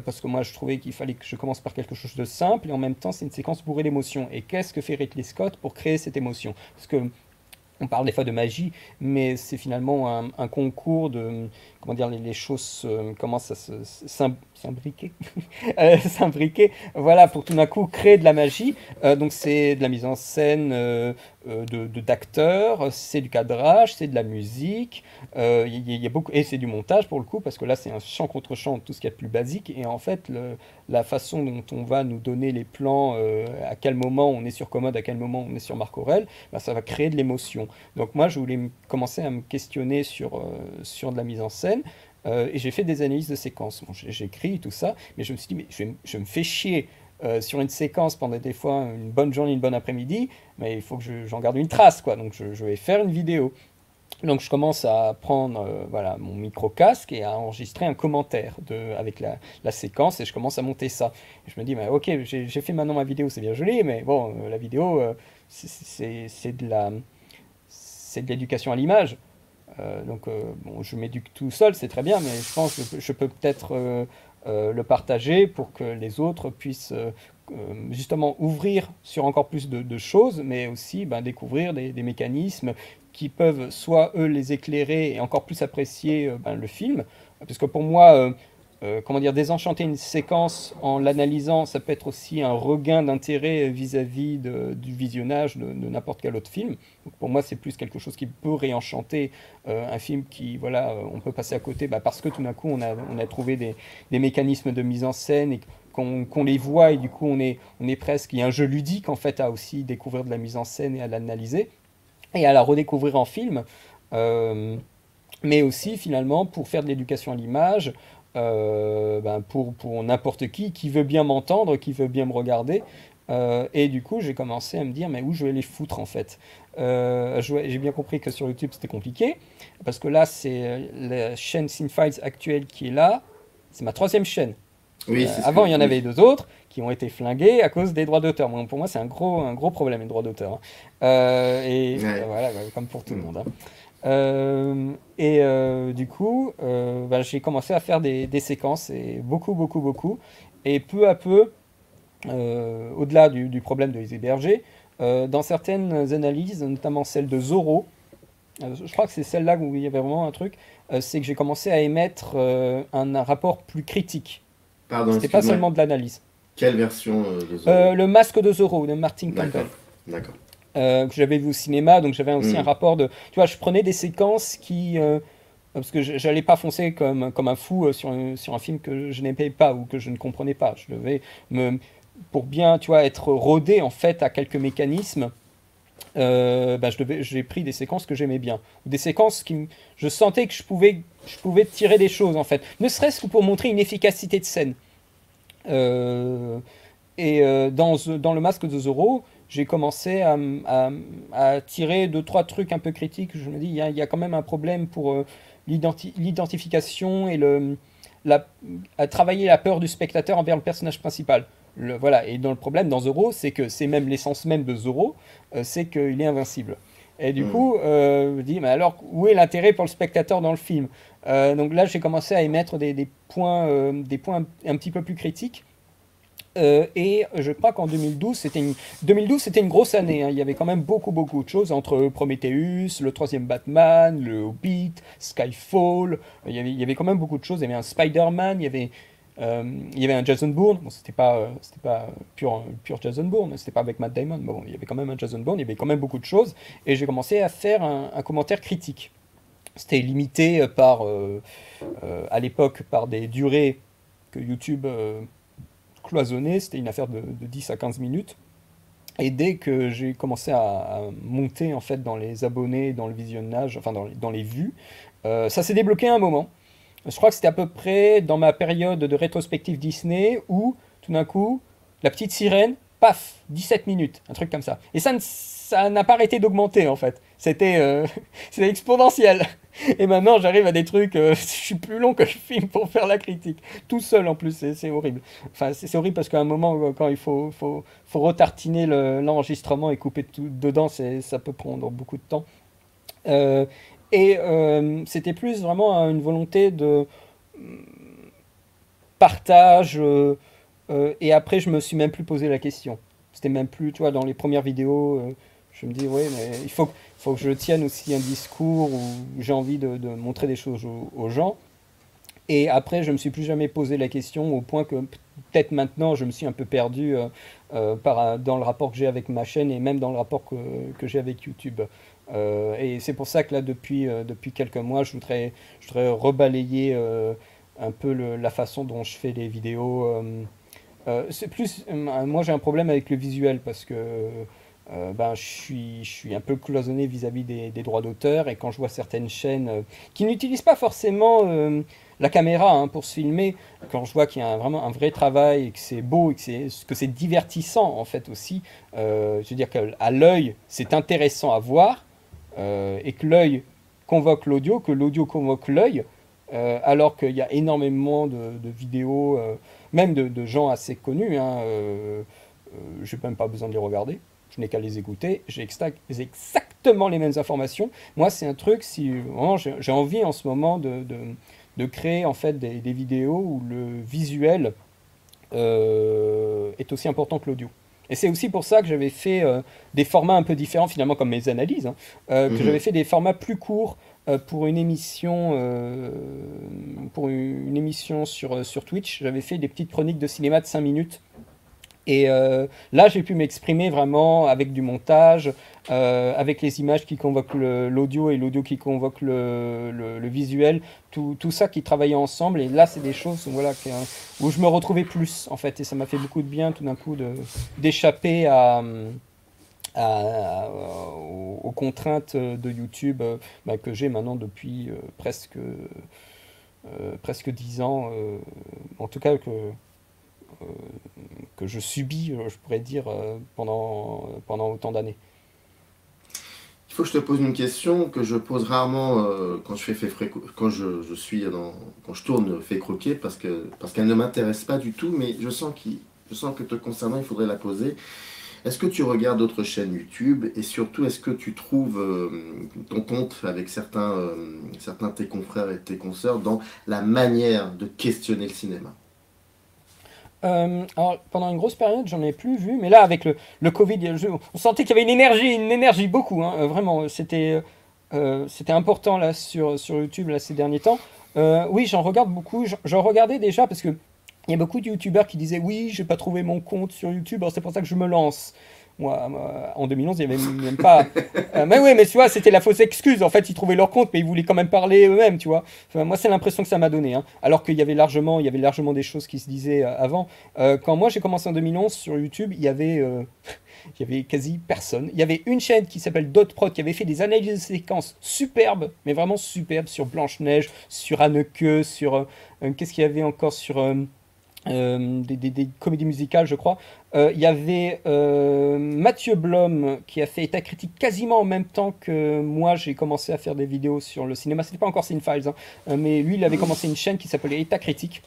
Parce que moi, je trouvais qu'il fallait que je commence par quelque chose de simple. Et en même temps, c'est une séquence bourrée d'émotions. Et qu'est-ce que fait Ridley Scott pour créer cette émotion? Parce que on parle des fois de magie, mais c'est finalement un concours de, comment dire, les choses commencent à s'imbriquer, s'imbriquer, voilà, pour tout d'un coup créer de la magie. Donc c'est de la mise en scène d'acteurs, c'est du cadrage, c'est de la musique, y a beaucoup, et c'est du montage pour le coup, parce que là c'est un chant contre chant, tout ce qu'il y a de plus basique, et en fait la façon dont on va nous donner les plans, à quel moment on est sur Commode, à quel moment on est sur Marc Aurèle, ça va créer de l'émotion. Donc moi je voulais commencer à me questionner sur de la mise en scène, et j'ai fait des analyses de séquences. Bon, j'écris tout ça, mais je me suis dit, mais je me fais chier sur une séquence pendant des fois une bonne journée, une bonne après-midi, mais il faut que j'en garde une trace, quoi. Donc je vais faire une vidéo. Donc je commence à prendre mon micro-casque et à enregistrer un commentaire avec la séquence, et je commence à monter ça. Et je me dis, bah, ok, j'ai fait maintenant ma vidéo, c'est bien joli, mais bon, la vidéo, c'est de l'éducation à l'image. Bon, je m'éduque tout seul, c'est très bien, mais je pense que je peux peut-être le partager pour que les autres puissent justement ouvrir sur encore plus de choses, mais aussi découvrir des mécanismes qui peuvent soit eux les éclairer et encore plus apprécier le film. Parce que pour moi, comment dire, désenchanter une séquence en l'analysant, ça peut être aussi un regain d'intérêt vis-à-vis du visionnage de n'importe quel autre film. Donc pour moi, c'est plus quelque chose qui peut réenchanter un film qui, voilà, on peut passer à côté parce que tout d'un coup, on a trouvé des mécanismes de mise en scène et qu'on les voit, et du coup, on est presque... Il y a un jeu ludique, en fait, à aussi découvrir de la mise en scène et à l'analyser, et à la redécouvrir en film, mais aussi, finalement, pour faire de l'éducation à l'image, pour n'importe qui veut bien m'entendre, qui veut bien me regarder. Et du coup, j'ai commencé à me dire, mais où je vais les foutre en fait? J'ai bien compris que sur YouTube c'était compliqué, parce que là, c'est la chaîne Cinefiles actuelle qui est là. C'est ma 3e chaîne. Oui, avant, il y en avait 2 autres qui ont été flingués à cause des droits d'auteur. Bon, pour moi, c'est un gros problème, les droits d'auteur. Voilà, comme pour tout le monde. Du coup, j'ai commencé à faire des séquences, et beaucoup. Et peu à peu, au-delà du problème de les héberger, dans certaines analyses, notamment celle de Zorro, je crois que c'est celle-là où il y avait vraiment un truc, c'est que j'ai commencé à émettre un rapport plus critique. Pardon, c'était pas seulement de l'analyse. Quelle version de Zorro? Le Masque de Zorro, de Martin Campbell. D'accord. Que j'avais vu au cinéma, donc j'avais aussi un rapport de... Tu vois, je prenais des séquences qui... parce que j'allais pas foncer comme un fou sur un film que je n'aimais pas ou que je ne comprenais pas. Je devais pour bien, tu vois, être rodé en fait à quelques mécanismes j'ai pris des séquences que j'aimais bien, des séquences je sentais que je pouvais tirer des choses en fait, ne serait-ce que pour montrer une efficacité de scène. Dans le Masque de Zorro, j'ai commencé à tirer deux trois trucs un peu critiques. Je me dis il y a quand même un problème pour l'identification et à travailler la peur du spectateur envers le personnage principal. Voilà. Et dans le problème dans Zorro, c'est que c'est même l'essence même de Zorro, c'est qu'il est invincible. Et du coup, je me dis, mais alors, où est l'intérêt pour le spectateur dans le film? Donc là, j'ai commencé à émettre des points un petit peu plus critiques. Et je crois qu'en 2012, c'était une grosse année. Hein. Il y avait quand même beaucoup de choses entre Prometheus, le troisième Batman, le Hobbit, Skyfall. Il y avait quand même beaucoup de choses. Il y avait un Spider-Man, il y avait un Jason Bourne. Bon, c'était pas pur Jason Bourne, c'était pas avec Matt Damon. Bon, il y avait quand même un Jason Bourne, il y avait quand même beaucoup de choses. Et j'ai commencé à faire un commentaire critique. C'était limité à l'époque par des durées que YouTube cloisonnait. C'était une affaire de 10 à 15 minutes. Et dès que j'ai commencé à monter en fait dans les abonnés, dans le visionnage, enfin dans les vues, ça s'est débloqué à un moment. Je crois que c'était à peu près dans ma période de rétrospective Disney où, tout d'un coup, la petite sirène, paf, 17 minutes, un truc comme ça. Et ça n'a pas arrêté d'augmenter, en fait. C'était exponentiel. Et maintenant, j'arrive à des trucs, je suis plus long que le film pour faire la critique. Tout seul, en plus, c'est horrible. Enfin, c'est horrible parce qu'à un moment, quand il faut retartiner l'enregistrement et couper tout dedans, ça peut prendre beaucoup de temps. C'était plus vraiment une volonté de partage. Et après, je me suis même plus posé la question. C'était même plus, tu vois, dans les premières vidéos, je me dis, ouais, mais il faut que je tienne aussi un discours où j'ai envie de montrer des choses aux gens. Et après, je me suis plus jamais posé la question au point que peut-être maintenant, je me suis un peu perdu dans le rapport que j'ai avec ma chaîne et même dans le rapport que j'ai avec YouTube. Et c'est pour ça que là, depuis quelques mois, je voudrais rebalayer un peu la façon dont je fais les vidéos. C'est plus, moi j'ai un problème avec le visuel parce que je suis un peu cloisonné vis-à-vis des droits d'auteur et quand je vois certaines chaînes qui n'utilisent pas forcément la caméra hein, pour se filmer, quand je vois qu'il y a vraiment un vrai travail et que c'est beau et que c'est divertissant en fait aussi, je veux dire qu'à l'œil c'est intéressant à voir et que l'œil convoque l'audio, que l'audio convoque l'œil, alors qu'il y a énormément de vidéos, même de gens assez connus, hein, je n'ai même pas besoin de les regarder, je n'ai qu'à les écouter, j'ai exactement les mêmes informations. Moi, c'est un truc, si vraiment j'ai envie en ce moment de créer en fait des vidéos où le visuel est aussi important que l'audio. Et c'est aussi pour ça que j'avais fait des formats un peu différents, finalement, comme mes analyses, hein, que j'avais fait des formats plus courts pour une émission, sur Twitch. J'avais fait des petites chroniques de cinéma de 5 minutes. Et là, j'ai pu m'exprimer vraiment avec du montage, avec les images qui convoquent l'audio et l'audio qui convoque le visuel, tout ça qui travaillait ensemble. Et là, c'est des choses voilà, où je me retrouvais plus, en fait. Et ça m'a fait beaucoup de bien, tout d'un coup, d'échapper aux contraintes de YouTube que j'ai maintenant depuis presque 10 ans. En tout cas, que je subis, je pourrais dire, pendant autant d'années. Il faut que je te pose une question que je pose rarement quand quand je tourne Fait Croquer parce qu'elle ne m'intéresse pas du tout, mais je sens que te concernant, il faudrait la poser. Est-ce que tu regardes d'autres chaînes YouTube et surtout est-ce que tu trouves ton compte avec certains de tes confrères et tes consoeurs dans la manière de questionner le cinéma? Alors, pendant une grosse période, j'en ai plus vu, mais là, avec le Covid, on sentait qu'il y avait une énergie beaucoup, hein, vraiment, c'était important là sur YouTube là, ces derniers temps. Oui, j'en regarde beaucoup, j'en regardais déjà parce que il y a beaucoup de YouTubeurs qui disaient oui, j'ai pas trouvé mon compte sur YouTube, alors c'est pour ça que je me lance. En 2011, il n'y avait même pas. Mais oui, mais tu vois, c'était la fausse excuse. En fait, ils trouvaient leur compte, mais ils voulaient quand même parler eux-mêmes, tu vois. Enfin, moi, c'est l'impression que ça m'a donné. Hein. Alors qu'il y avait largement des choses qui se disaient avant. Quand moi j'ai commencé en 2011 sur YouTube, il y avait quasi personne. Il y avait une chaîne qui s'appelle Dotprod qui avait fait des analyses de séquences superbes, mais vraiment superbes, sur Blanche-Neige, sur Anneke, sur... qu'est-ce qu'il y avait encore sur... des comédies musicales, je crois. Il y avait Mathieu Blom qui a fait État critique quasiment en même temps que moi. J'ai commencé à faire des vidéos sur le cinéma. C'était pas encore Cinefiles, hein, mais lui, il avait commencé une chaîne qui s'appelait État critique.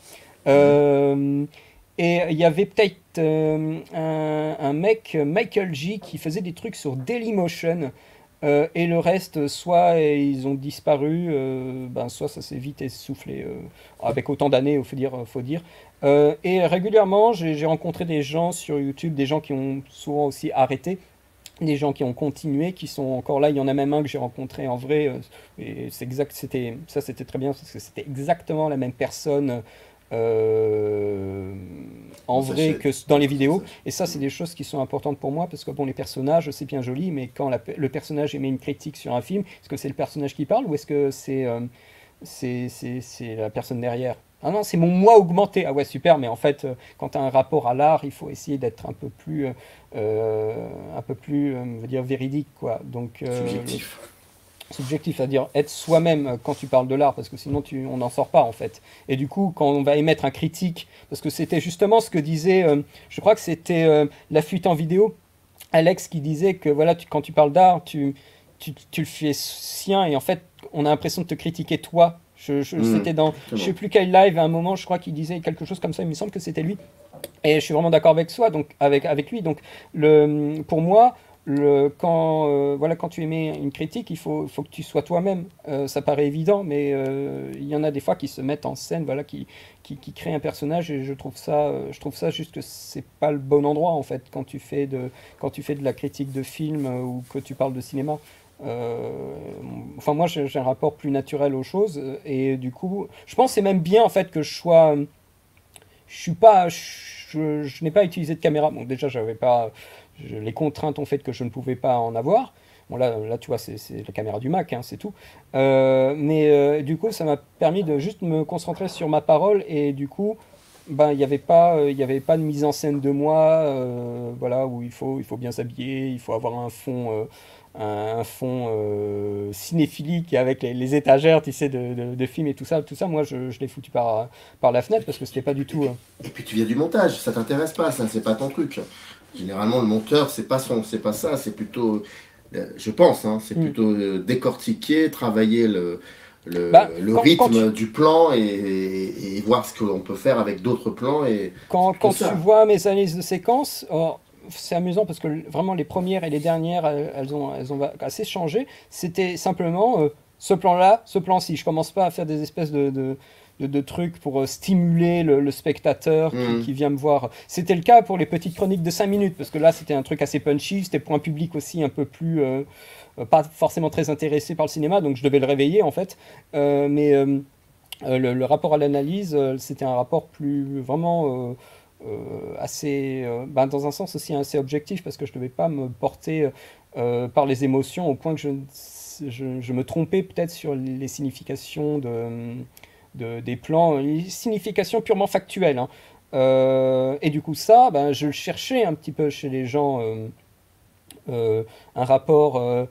Et il y avait peut-être un mec, Michael G, qui faisait des trucs sur Dailymotion. Et le reste, soit ils ont disparu, soit ça s'est vite essoufflé, avec autant d'années, faut dire. Et régulièrement, j'ai rencontré des gens sur YouTube, des gens qui ont souvent aussi arrêté, des gens qui ont continué, qui sont encore là. Il y en a même un que j'ai rencontré en vrai, et c'était très bien, parce que c'était exactement la même personne en vrai que dans les vidéos. Et ça, c'est des choses qui sont importantes pour moi, parce que bon, les personnages, c'est bien joli, mais quand le personnage émet une critique sur un film, est-ce que c'est le personnage qui parle ou est-ce que c'est la personne derrière? Ah non, c'est mon moi augmenté. Ah ouais, super, mais en fait, quand tu as un rapport à l'art, il faut essayer d'être un peu plus, on va dire, véridique, quoi. Donc, subjectif, c'est-à-dire être soi-même quand tu parles de l'art, parce que sinon on n'en sort pas en fait. Et du coup, quand on va émettre un critique, parce que c'était justement ce que disait, je crois que c'était La Fuite en vidéo, Alex, qui disait que voilà, quand tu parles d'art, tu le fais sien, et en fait, on a l'impression de te critiquer toi. C'était dans, je sais plus quel live, à un moment, je crois qu'il disait quelque chose comme ça, il me semble que c'était lui. Et je suis vraiment d'accord avec lui. Donc, pour moi, quand tu émets une critique, il faut que tu sois toi-même. Ça paraît évident, mais il y en a des fois qui se mettent en scène, voilà, qui créent un personnage, et je trouve ça juste que c'est pas le bon endroit en fait quand tu fais de la critique de film ou que tu parles de cinéma. Enfin, moi, j'ai un rapport plus naturel aux choses, et du coup, je pense que c'est même bien en fait que je n'ai pas utilisé de caméra. Bon, déjà, les contraintes ont fait que je ne pouvais pas en avoir. Bon, là tu vois, c'est la caméra du Mac, hein, c'est tout. Du coup, ça m'a permis de juste me concentrer sur ma parole, et du coup, il n'y avait pas de mise en scène de moi, voilà, où il faut bien s'habiller, il faut avoir un fond cinéphilique avec les étagères, tu sais, de films et tout ça. Tout ça, moi, je l'ai foutu par la fenêtre, parce que c'était pas du tout... Et puis tu viens du montage, ça t'intéresse pas, ça, c'est pas ton truc. Généralement, le monteur, c'est pas ça, c'est plutôt, je pense, hein, c'est plutôt décortiquer, travailler le rythme du plan, et voir ce qu'on peut faire avec d'autres plans. Et quand tu vois mes analyses de séquences, c'est amusant parce que vraiment les premières et les dernières, elles ont assez changé. C'était simplement ce plan-là, ce plan-ci. Je commence pas à faire des espèces de trucs pour stimuler le spectateur qui vient me voir. C'était le cas pour les petites chroniques de 5 minutes, parce que là c'était un truc assez punchy, c'était pour un public aussi un peu plus pas forcément très intéressé par le cinéma, donc je devais le réveiller en fait. Le rapport à l'analyse, c'était un rapport plus vraiment assez, dans un sens aussi assez objectif, parce que je ne devais pas me porter par les émotions au point que je me trompais peut-être sur les significations des plans, les significations purement factuelles, hein. Et du coup ça, je le cherchais un petit peu chez les gens, un rapport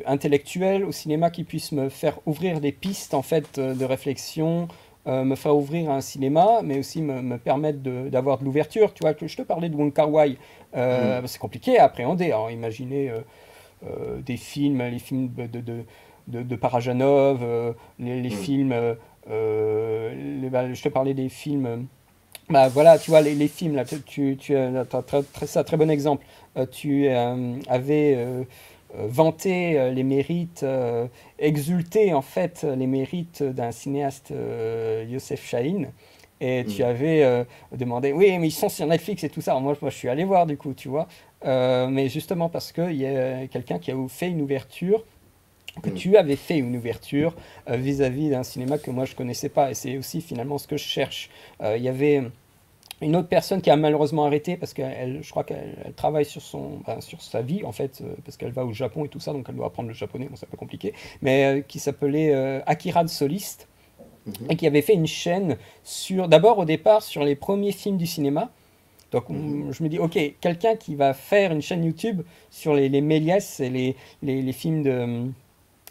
intellectuel au cinéma qui puisse me faire ouvrir des pistes en fait de réflexion, me faire ouvrir à un cinéma, mais aussi me permettre d'avoir de l'ouverture. Tu vois, que je te parlais de Wong Kar-wai, c'est compliqué à appréhender. Alors imaginez les films de Parajanov, les films, je te parlais des films, voilà, tu vois, les films, là, tu as un très bon exemple. Tu avais vanté les mérites, exulté en fait les mérites d'un cinéaste, Youssef Chahine, et tu avais demandé, oui, mais ils sont sur Netflix et tout ça. Alors moi, je suis allé voir du coup, tu vois, mais justement parce qu'il y a quelqu'un qui a fait une ouverture, que tu avais fait une ouverture vis-à-vis d'un cinéma que moi je connaissais pas, et c'est aussi finalement ce que je cherche. Il y avait une autre personne qui a malheureusement arrêté parce qu'elle, je crois qu'elle travaille sur sa vie en fait, parce qu'elle va au Japon et tout ça, donc elle doit apprendre le japonais, bon c'est un peu compliqué, mais qui s'appelait Akira de Soliste, et qui avait fait une chaîne d'abord au départ sur les premiers films du cinéma. Donc je me dis, ok, quelqu'un qui va faire une chaîne YouTube sur les Méliès et les films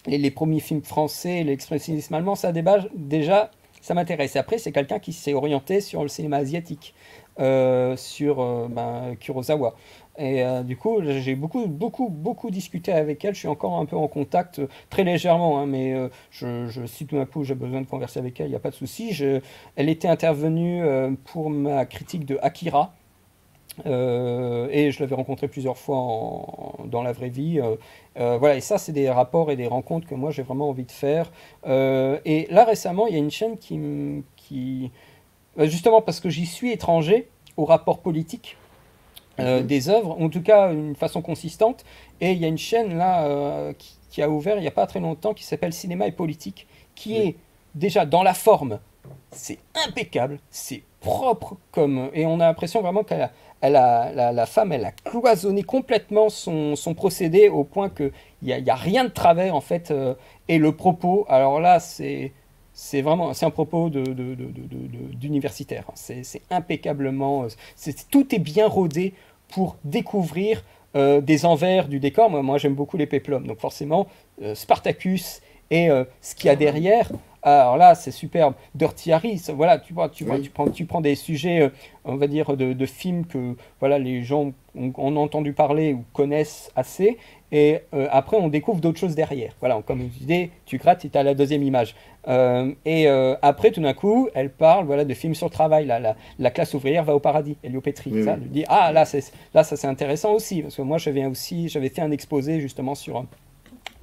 les premiers films français, l'expressionnisme allemand, ça déjà ça m'intéresse. Et après, c'est quelqu'un qui s'est orienté sur le cinéma asiatique, sur Kurosawa. Et du coup, j'ai beaucoup discuté avec elle. Je suis encore un peu en contact, très légèrement, hein, mais si tout d'un coup j'ai besoin de converser avec elle, il n'y a pas de souci. Elle était intervenue pour ma critique de Akira. Et je l'avais rencontré plusieurs fois dans la vraie vie. Voilà, et ça, c'est des rapports et des rencontres que moi j'ai vraiment envie de faire. Et là, récemment, il y a une chaîne justement parce que j'y suis étranger au rapport politique des œuvres, en tout cas une façon consistante. Et il y a une chaîne là qui a ouvert il n'y a pas très longtemps qui s'appelle Cinéma et Politique, qui est déjà dans la forme, c'est impeccable, c'est propre et on a l'impression vraiment la femme, elle a cloisonné complètement son procédé au point qu'il n'y a rien de travers en fait. Et le propos, alors là, c'est un propos d'universitaire. C'est impeccablement, tout est bien rodé pour découvrir des envers du décor. Moi j'aime beaucoup les péplums, donc forcément Spartacus et ce qu'il y a derrière. Alors là, c'est superbe. Dirty Harry, voilà, tu prends des sujets, on va dire, de films que voilà, les gens ont entendu parler ou connaissent assez, et après, on découvre d'autres choses derrière. Voilà, comme je disais, tu grattes et tu as la deuxième image. Après, tout d'un coup, elle parle voilà, de films sur le travail. La classe ouvrière va au paradis, Elio Petri. Ça, elle dit, ça c'est intéressant aussi, parce que moi, j'avais fait un exposé justement sur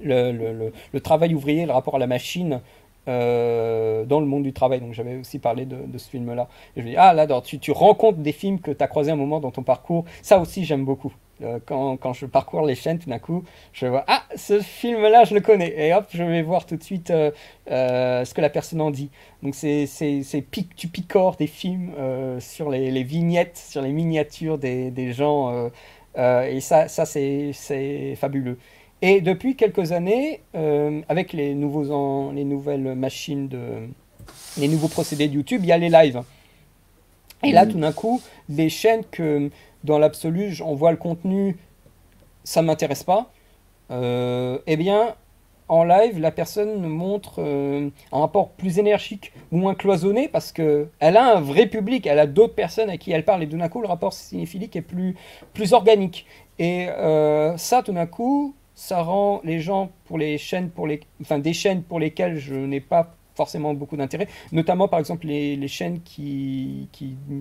le travail ouvrier, le rapport à la machine, dans le monde du travail, donc j'avais aussi parlé de ce film là et je me dis là tu rencontres des films que tu as croisés un moment dans ton parcours, ça aussi j'aime beaucoup. Quand je parcours les chaînes, tout d'un coup je vois ce film là je le connais, et hop je vais voir tout de suite ce que la personne en dit. Donc tu picores des films sur les vignettes, sur les miniatures des gens, et ça c'est fabuleux. Et depuis quelques années, avec les nouvelles machines, les nouveaux procédés de YouTube, il y a les lives. Et là, tout d'un coup, des chaînes que, dans l'absolu, on voit le contenu, ça ne m'intéresse pas. Eh bien, en live, la personne montre un rapport plus énergique, moins cloisonné, parce qu'elle a un vrai public, elle a d'autres personnes à qui elle parle, et tout d'un coup, le rapport cinéphilique est plus organique. Et ça, tout d'un coup, ça rend les gens des chaînes pour lesquelles je n'ai pas forcément beaucoup d'intérêt, notamment par exemple les chaînes qui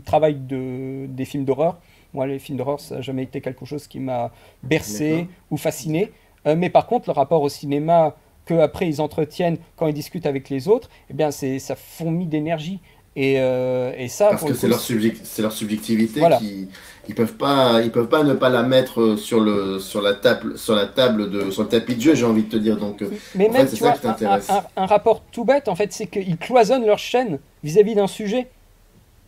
travaillent des films d'horreur. Moi, les films d'horreur, ça n'a jamais été quelque chose qui m'a bercé ou fasciné. Mais par contre, le rapport au cinéma qu'après ils entretiennent quand ils discutent avec les autres, eh bien, ça fourmille d'énergie. Et ça, parce que c'est leur subjectivité, voilà. Ils peuvent pas ne pas la mettre sur le tapis de jeu, j'ai envie de te dire. Donc mais en même fait, c'est ça qui t'intéresse. Un rapport tout bête en fait, c'est qu'ils cloisonnent leur chaîne vis-à-vis d'un sujet.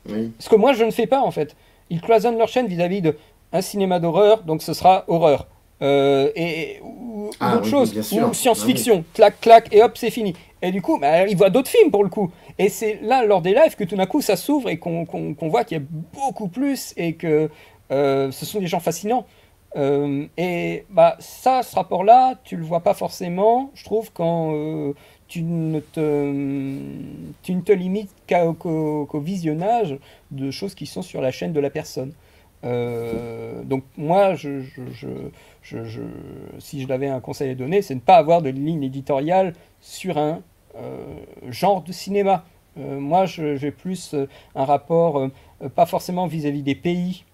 Oui. Ce que moi je ne fais pas en fait. Ils cloisonnent leur chaîne vis-à-vis d'un cinéma d'horreur, donc ce sera horreur. Ou d'autres choses, ou science-fiction, clac, clac, et hop, c'est fini. Et du coup, ils voient d'autres films pour le coup. Et c'est là, lors des lives, que tout d'un coup, ça s'ouvre et qu'on voit qu'il y a beaucoup plus et que ce sont des gens fascinants. Et ce rapport-là, tu le vois pas forcément, je trouve, quand tu ne te limites qu'au visionnage de choses qui sont sur la chaîne de la personne. Donc moi, si je l'avais un conseil à donner, c'est de ne pas avoir de ligne éditoriale sur un genre de cinéma. Moi, j'ai plus un rapport, pas forcément vis-à-vis des pays,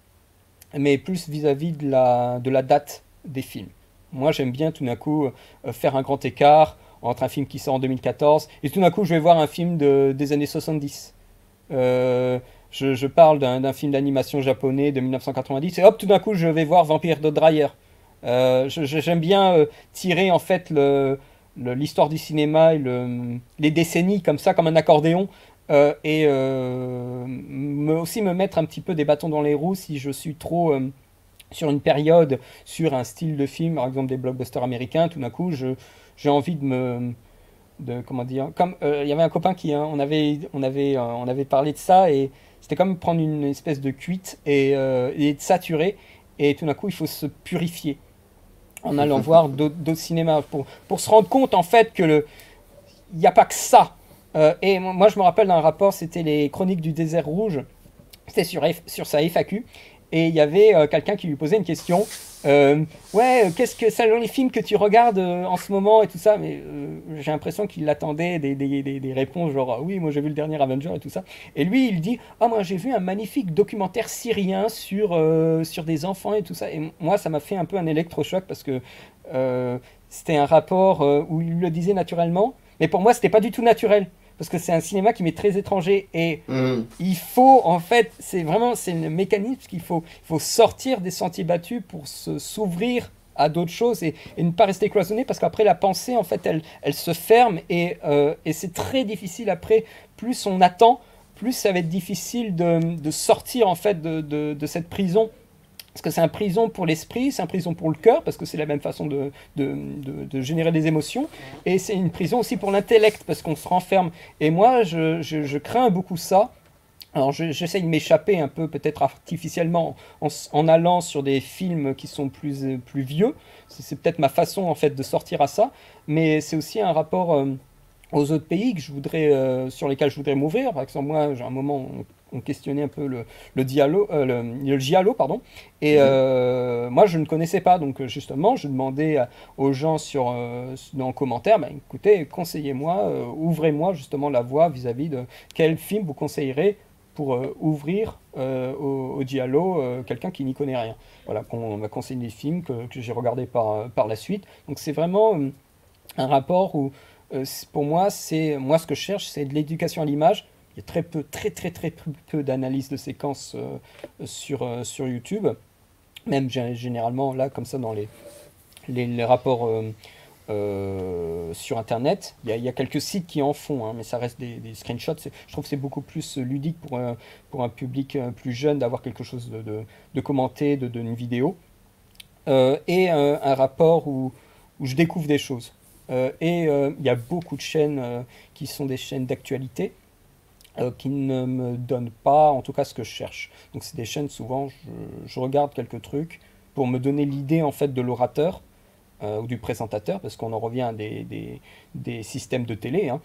mais plus vis-à-vis de la date des films. Moi, j'aime bien tout d'un coup faire un grand écart entre un film qui sort en 2014 et tout d'un coup, je vais voir un film des années 70. Je parle d'un film d'animation japonais de 1990 et hop, tout d'un coup, je vais voir Vampire de Dreyer. J'aime bien tirer en fait l'histoire du cinéma et les décennies comme ça, comme un accordéon, aussi me mettre un petit peu des bâtons dans les roues si je suis trop sur une période, sur un style de film, par exemple des blockbusters américains. Tout d'un coup, j'ai envie comment dire, comme il y avait un copain qui, hein, on avait parlé de ça, et c'était comme prendre une espèce de cuite et de saturer, et tout d'un coup il faut se purifier en allant voir d'autres cinémas pour se rendre compte en fait que il n'y a pas que ça. Et moi je me rappelle d'un rapport, c'était les Chroniques du désert rouge, c'était sur sa FAQ, et il y avait quelqu'un qui lui posait une question. Ouais, qu'est-ce que c'est les films que tu regardes en ce moment et tout ça, mais j'ai l'impression qu'il attendait des réponses genre oui, moi j'ai vu le dernier Avenger et tout ça. Et lui il dit moi j'ai vu un magnifique documentaire syrien sur des enfants et tout ça. Et moi ça m'a fait un peu un électrochoc parce que c'était un rapport où il le disait naturellement, mais pour moi c'était pas du tout naturel. Parce que c'est un cinéma qui m'est très étranger, et il faut, en fait, c'est le mécanisme qu'il faut sortir des sentiers battus pour s'ouvrir à d'autres choses et ne pas rester cloisonné, parce qu'après la pensée, en fait, elle se ferme, et c'est très difficile après. Plus on attend, plus ça va être difficile de sortir, en fait, de cette prison. Parce que c'est une prison pour l'esprit, c'est une prison pour le cœur, parce que c'est la même façon de générer des émotions, et c'est une prison aussi pour l'intellect, parce qu'on se renferme. Et moi, je crains beaucoup ça. Alors j'essaye de m'échapper un peu, peut-être artificiellement, en allant sur des films qui sont plus vieux. C'est peut-être ma façon, en fait, de sortir à ça, mais c'est aussi un rapport aux autres pays que sur lesquels je voudrais m'ouvrir. Par exemple, moi, j'ai un moment... On questionnait un peu le giallo, pardon. Et moi, je ne connaissais pas. Donc, justement, je demandais aux gens dans le commentaire, écoutez, conseillez-moi, ouvrez-moi justement la voie vis-à-vis de quel film vous conseillerez pour ouvrir au giallo quelqu'un qui n'y connaît rien. Voilà, qu'on m'a conseillé des films que j'ai regardés par la suite. Donc, c'est vraiment un rapport où, pour moi, moi, ce que je cherche, c'est de l'éducation à l'image. Il y a très peu d'analyses de séquences sur YouTube. Même généralement, là, comme ça, dans les rapports sur Internet, il y a quelques sites qui en font, hein, mais ça reste des screenshots. Je trouve que c'est beaucoup plus ludique pour un public plus jeune d'avoir quelque chose de commenté, d'une vidéo. Et un rapport où je découvre des choses. Il y a beaucoup de chaînes qui sont des chaînes d'actualité, qui ne me donnent pas, en tout cas, ce que je cherche. Donc c'est des chaînes, souvent, je regarde quelques trucs pour me donner l'idée, en fait, de l'orateur ou du présentateur, parce qu'on en revient à des systèmes de télé, hein.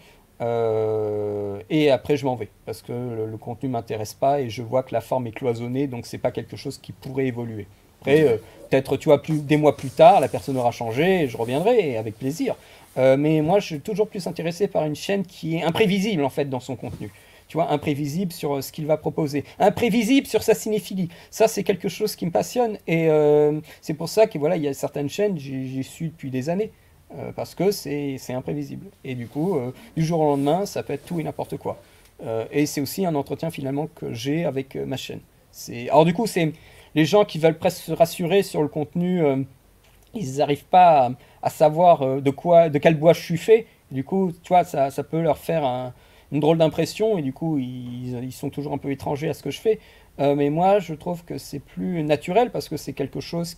Et après, je m'en vais, parce que le contenu ne m'intéresse pas, et je vois que la forme est cloisonnée, donc c'est pas quelque chose qui pourrait évoluer. Après, peut-être, tu vois, des mois plus tard, la personne aura changé, et je reviendrai, avec plaisir. Mais moi, je suis toujours plus intéressé par une chaîne qui est imprévisible, en fait, dans son contenu. Tu vois, imprévisible sur ce qu'il va proposer, imprévisible sur sa cinéphilie. Ça, c'est quelque chose qui me passionne, et c'est pour ça que voilà, il y a certaines chaînes, j'y suis depuis des années, parce que c'est imprévisible. Et du coup, du jour au lendemain, ça peut être tout et n'importe quoi. Et c'est aussi un entretien finalement que j'ai avec ma chaîne. Alors du coup, c'est les gens qui veulent presque se rassurer sur le contenu, ils n'arrivent pas à savoir de quel bois je suis fait. Du coup, tu vois, ça peut leur faire une drôle d'impression, et du coup ils sont toujours un peu étrangers à ce que je fais, mais moi je trouve que c'est plus naturel, parce que c'est quelque chose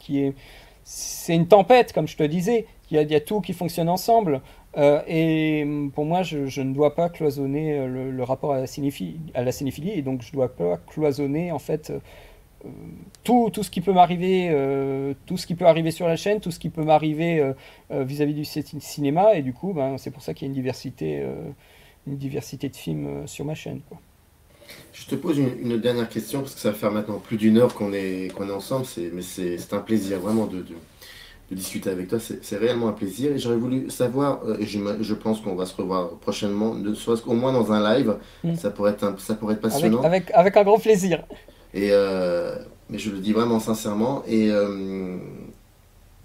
c'est une tempête, comme je te disais. Il y a tout qui fonctionne ensemble, et pour moi je ne dois pas cloisonner le rapport à la cinéphilie, et donc je ne dois pas cloisonner, en fait, tout ce qui peut m'arriver, tout ce qui peut arriver sur la chaîne, tout ce qui peut m'arriver vis-à-vis du cinéma, et du coup c'est pour ça qu'il y a une diversité de films sur ma chaîne, quoi. Je te pose une dernière question, parce que ça va faire maintenant plus d'une heure qu'on est ensemble, mais c'est un plaisir vraiment de discuter avec toi, c'est réellement un plaisir, et j'aurais voulu savoir, et je pense qu'on va se revoir prochainement, soit au moins dans un live, ça pourrait être passionnant. Avec un grand plaisir. Mais je le dis vraiment sincèrement, et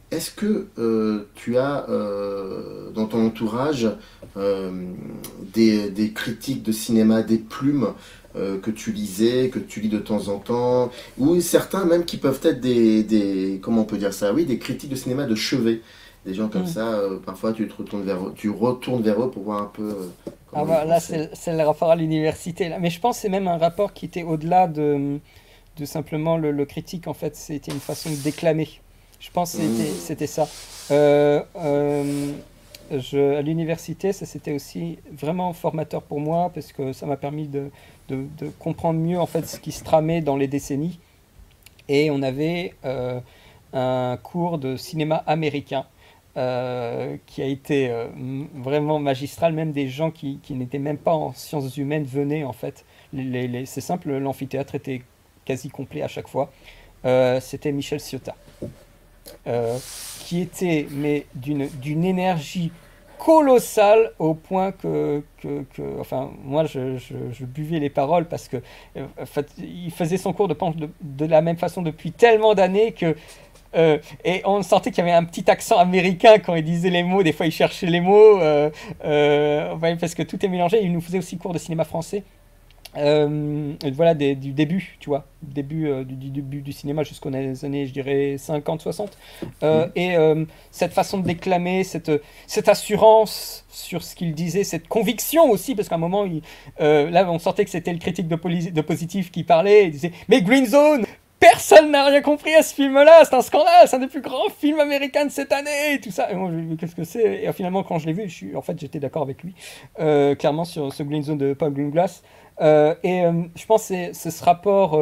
est-ce que tu as dans ton entourage des critiques de cinéma, des plumes que tu lisais, que tu lis de temps en temps, ou certains même qui peuvent être comment on peut dire ça, oui, des critiques de cinéma de chevet, des gens comme ça, parfois tu retournes vers eux pour voir un peu Ah comment les bah là, Français. c'est le rapport à l'université, là. Mais je pense que c'est même un rapport qui était au-delà de simplement le critique, en fait. C'était une façon de déclamer. Je pense que Hmm. c'était ça. Euh, euh, à l'université, ça c'était aussi vraiment formateur pour moi parce que ça m'a permis de comprendre mieux en fait ce qui se tramait dans les décennies. Et on avait un cours de cinéma américain qui a été vraiment magistral. Même des gens qui n'étaient même pas en sciences humaines venaient en fait. C'est simple, l'amphithéâtre était quasi complet à chaque fois. C'était Michel Ciotat, euh, qui était mais d'une énergie colossale au point enfin, moi je buvais les paroles parce que en fait, il faisait son cours de la même façon depuis tellement d'années que et on sentait qu'il y avait un petit accent américain quand il disait les mots. Des fois, il cherchait les mots ouais, parce que tout est mélangé. Il nous faisait aussi cours de cinéma français. Voilà, du début, tu vois, début, du début du cinéma jusqu'aux années, je dirais, 50, 60. Hmm. Cette façon de déclamer, cette assurance sur ce qu'il disait, cette conviction aussi, parce qu'à un moment, là, on sentait que c'était le critique de Positif qui parlait, il disait, mais Green Zone, personne n'a rien compris à ce film-là, c'est un scandale, c'est un des plus grands films américains de cette année, et tout ça. Et moi, je me dis, qu'est-ce que c'est? Et finalement, quand je l'ai vu, en fait, j'étais d'accord avec lui, clairement, sur ce Green Zone de Paul Greengrass. Je pense que c'est ce rapport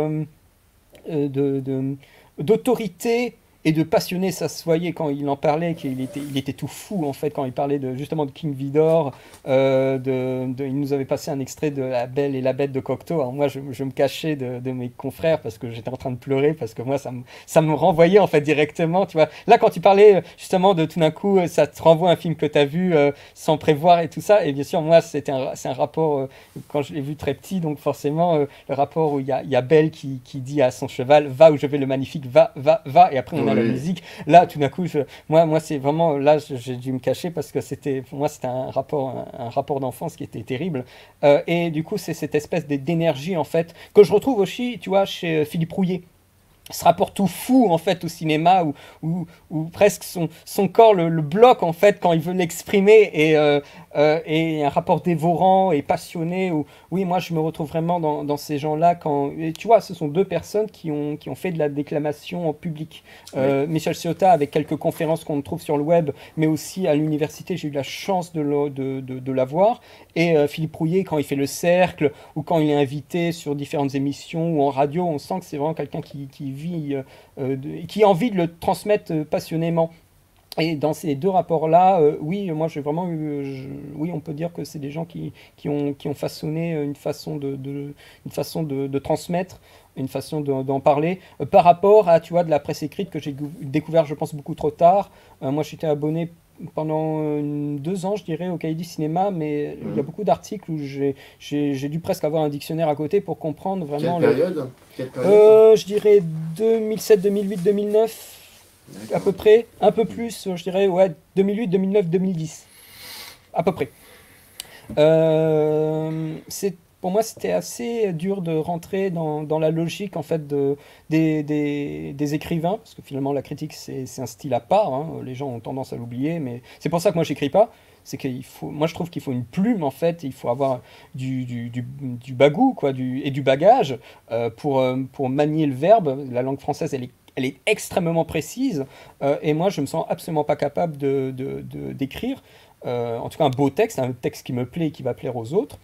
d'autorité et de passionné, ça se voyait quand il en parlait, il était tout fou en fait quand il parlait justement de King Vidor. Il nous avait passé un extrait de La Belle et la Bête de Cocteau. Alors moi, je me cachais de mes confrères parce que j'étais en train de pleurer parce que moi, ça me renvoyait en fait directement. Tu vois, là quand tu parlais justement de tout d'un coup, ça te renvoie à un film que tu as vu sans prévoir et tout ça. Et bien sûr, moi, c'est un rapport quand je l'ai vu très petit, donc forcément le rapport où il y a Belle qui dit à son cheval, va où je vais le magnifique, va, va, va, et après on a la Oui. musique. Là, tout d'un coup, moi c'est vraiment, là j'ai dû me cacher parce que pour moi c'était un rapport d'enfance qui était terrible. Et du coup, c'est cette espèce d'énergie en fait que je retrouve aussi, tu vois, chez Philippe Rouillet, ce rapport tout fou en fait au cinéma où presque son corps le bloque en fait quand il veut l'exprimer et un rapport dévorant et passionné où oui moi je me retrouve vraiment dans ces gens-là quand et tu vois ce sont deux personnes qui ont fait de la déclamation en public. Oui. Michel Ciotat avec quelques conférences qu'on trouve sur le web mais aussi à l'université j'ai eu la chance de la voir et Philippe Rouillet quand il fait le cercle ou quand il est invité sur différentes émissions ou en radio, on sent que c'est vraiment quelqu'un qui vit, qui a envie de le transmettre passionnément. Et dans ces deux rapports-là, oui, moi j'ai vraiment eu, oui, on peut dire que c'est des gens qui ont façonné une façon de transmettre, une façon d'en parler, par rapport à, tu vois, de la presse écrite que j'ai découvert, je pense, beaucoup trop tard. Moi, j'étais abonné pendant 2 ans, je dirais, au Cahier du cinéma, mais il y a Hmm. beaucoup d'articles où j'ai dû presque avoir un dictionnaire à côté pour comprendre Quelle vraiment période? Quelle période? je dirais 2007, 2008, 2009, à peu D'accord. près, un peu plus, je dirais, ouais, 2008, 2009, 2010, à peu près. Pour moi, c'était assez dur de rentrer dans la logique en fait des écrivains, parce que finalement la critique c'est un style à part, hein. Les gens ont tendance à l'oublier, mais c'est pour ça que moi j'écris pas. C'est qu'il faut, moi je trouve qu'il faut une plume en fait, il faut avoir du bagou quoi, et du bagage pour manier le verbe. La langue française elle est extrêmement précise et moi je me sens absolument pas capable d'écrire. En tout cas un beau texte, un texte qui me plaît et qui va plaire aux autres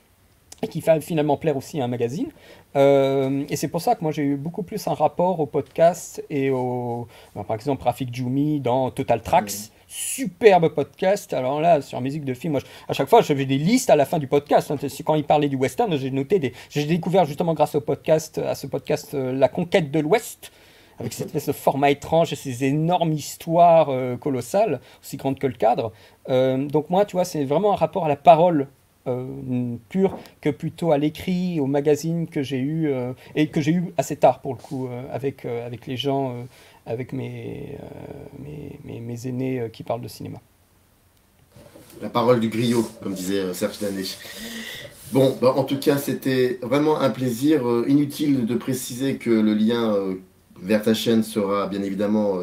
et qui va finalement plaire aussi à un magazine. Et c'est pour ça que moi j'ai eu beaucoup plus un rapport au podcast par exemple Rafik Djoumi dans Total Tracks. Hmm. Superbe podcast. Alors là, sur la musique de film, moi, à chaque fois, j'avais des listes à la fin du podcast. Quand il parlait du western, j'ai découvert justement grâce à ce podcast, La Conquête de l'Ouest, avec cette espèce de format étrange et ces énormes histoires colossales, aussi grandes que le cadre. Donc moi, tu vois, c'est vraiment un rapport à la parole pure que plutôt à l'écrit, au magazine que j'ai eu et que j'ai eu assez tard pour le coup avec les gens, avec mes aînés qui parlent de cinéma. La parole du griot, comme disait Serge Danet. Bon, bah, en tout cas, c'était vraiment un plaisir. Inutile de préciser que le lien vers ta chaîne sera bien évidemment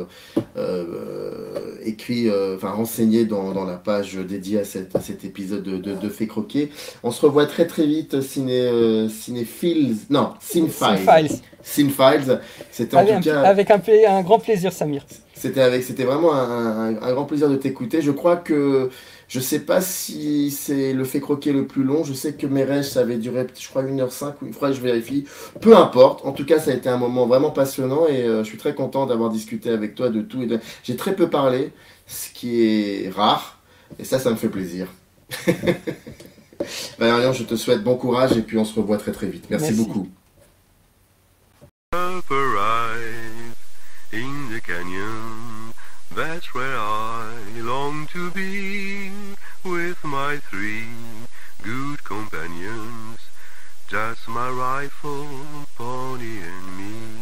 écrit, renseigné dans la page dédiée à cet épisode de Fait Croquer. On se revoit très très vite, Cinéphiles, non, Cinefiles. Cinefiles. C'était en tout cas avec un grand plaisir, Samir. C'était vraiment un grand plaisir de t'écouter. Je crois que je sais pas si c'est le Fait Croquer le plus long. Je sais que Merej, ça avait duré, je crois, 1h05, ou il faudrait que je vérifie. Peu importe. En tout cas, ça a été un moment vraiment passionnant et je suis très content d'avoir discuté avec toi de tout. J'ai très peu parlé, ce qui est rare. Et ça me fait plaisir. Valérian, je te souhaite bon courage et puis on se revoit très très vite. Merci beaucoup. In the canyon, that's where I long to be, with my 3 good companions, just my rifle, pony and me.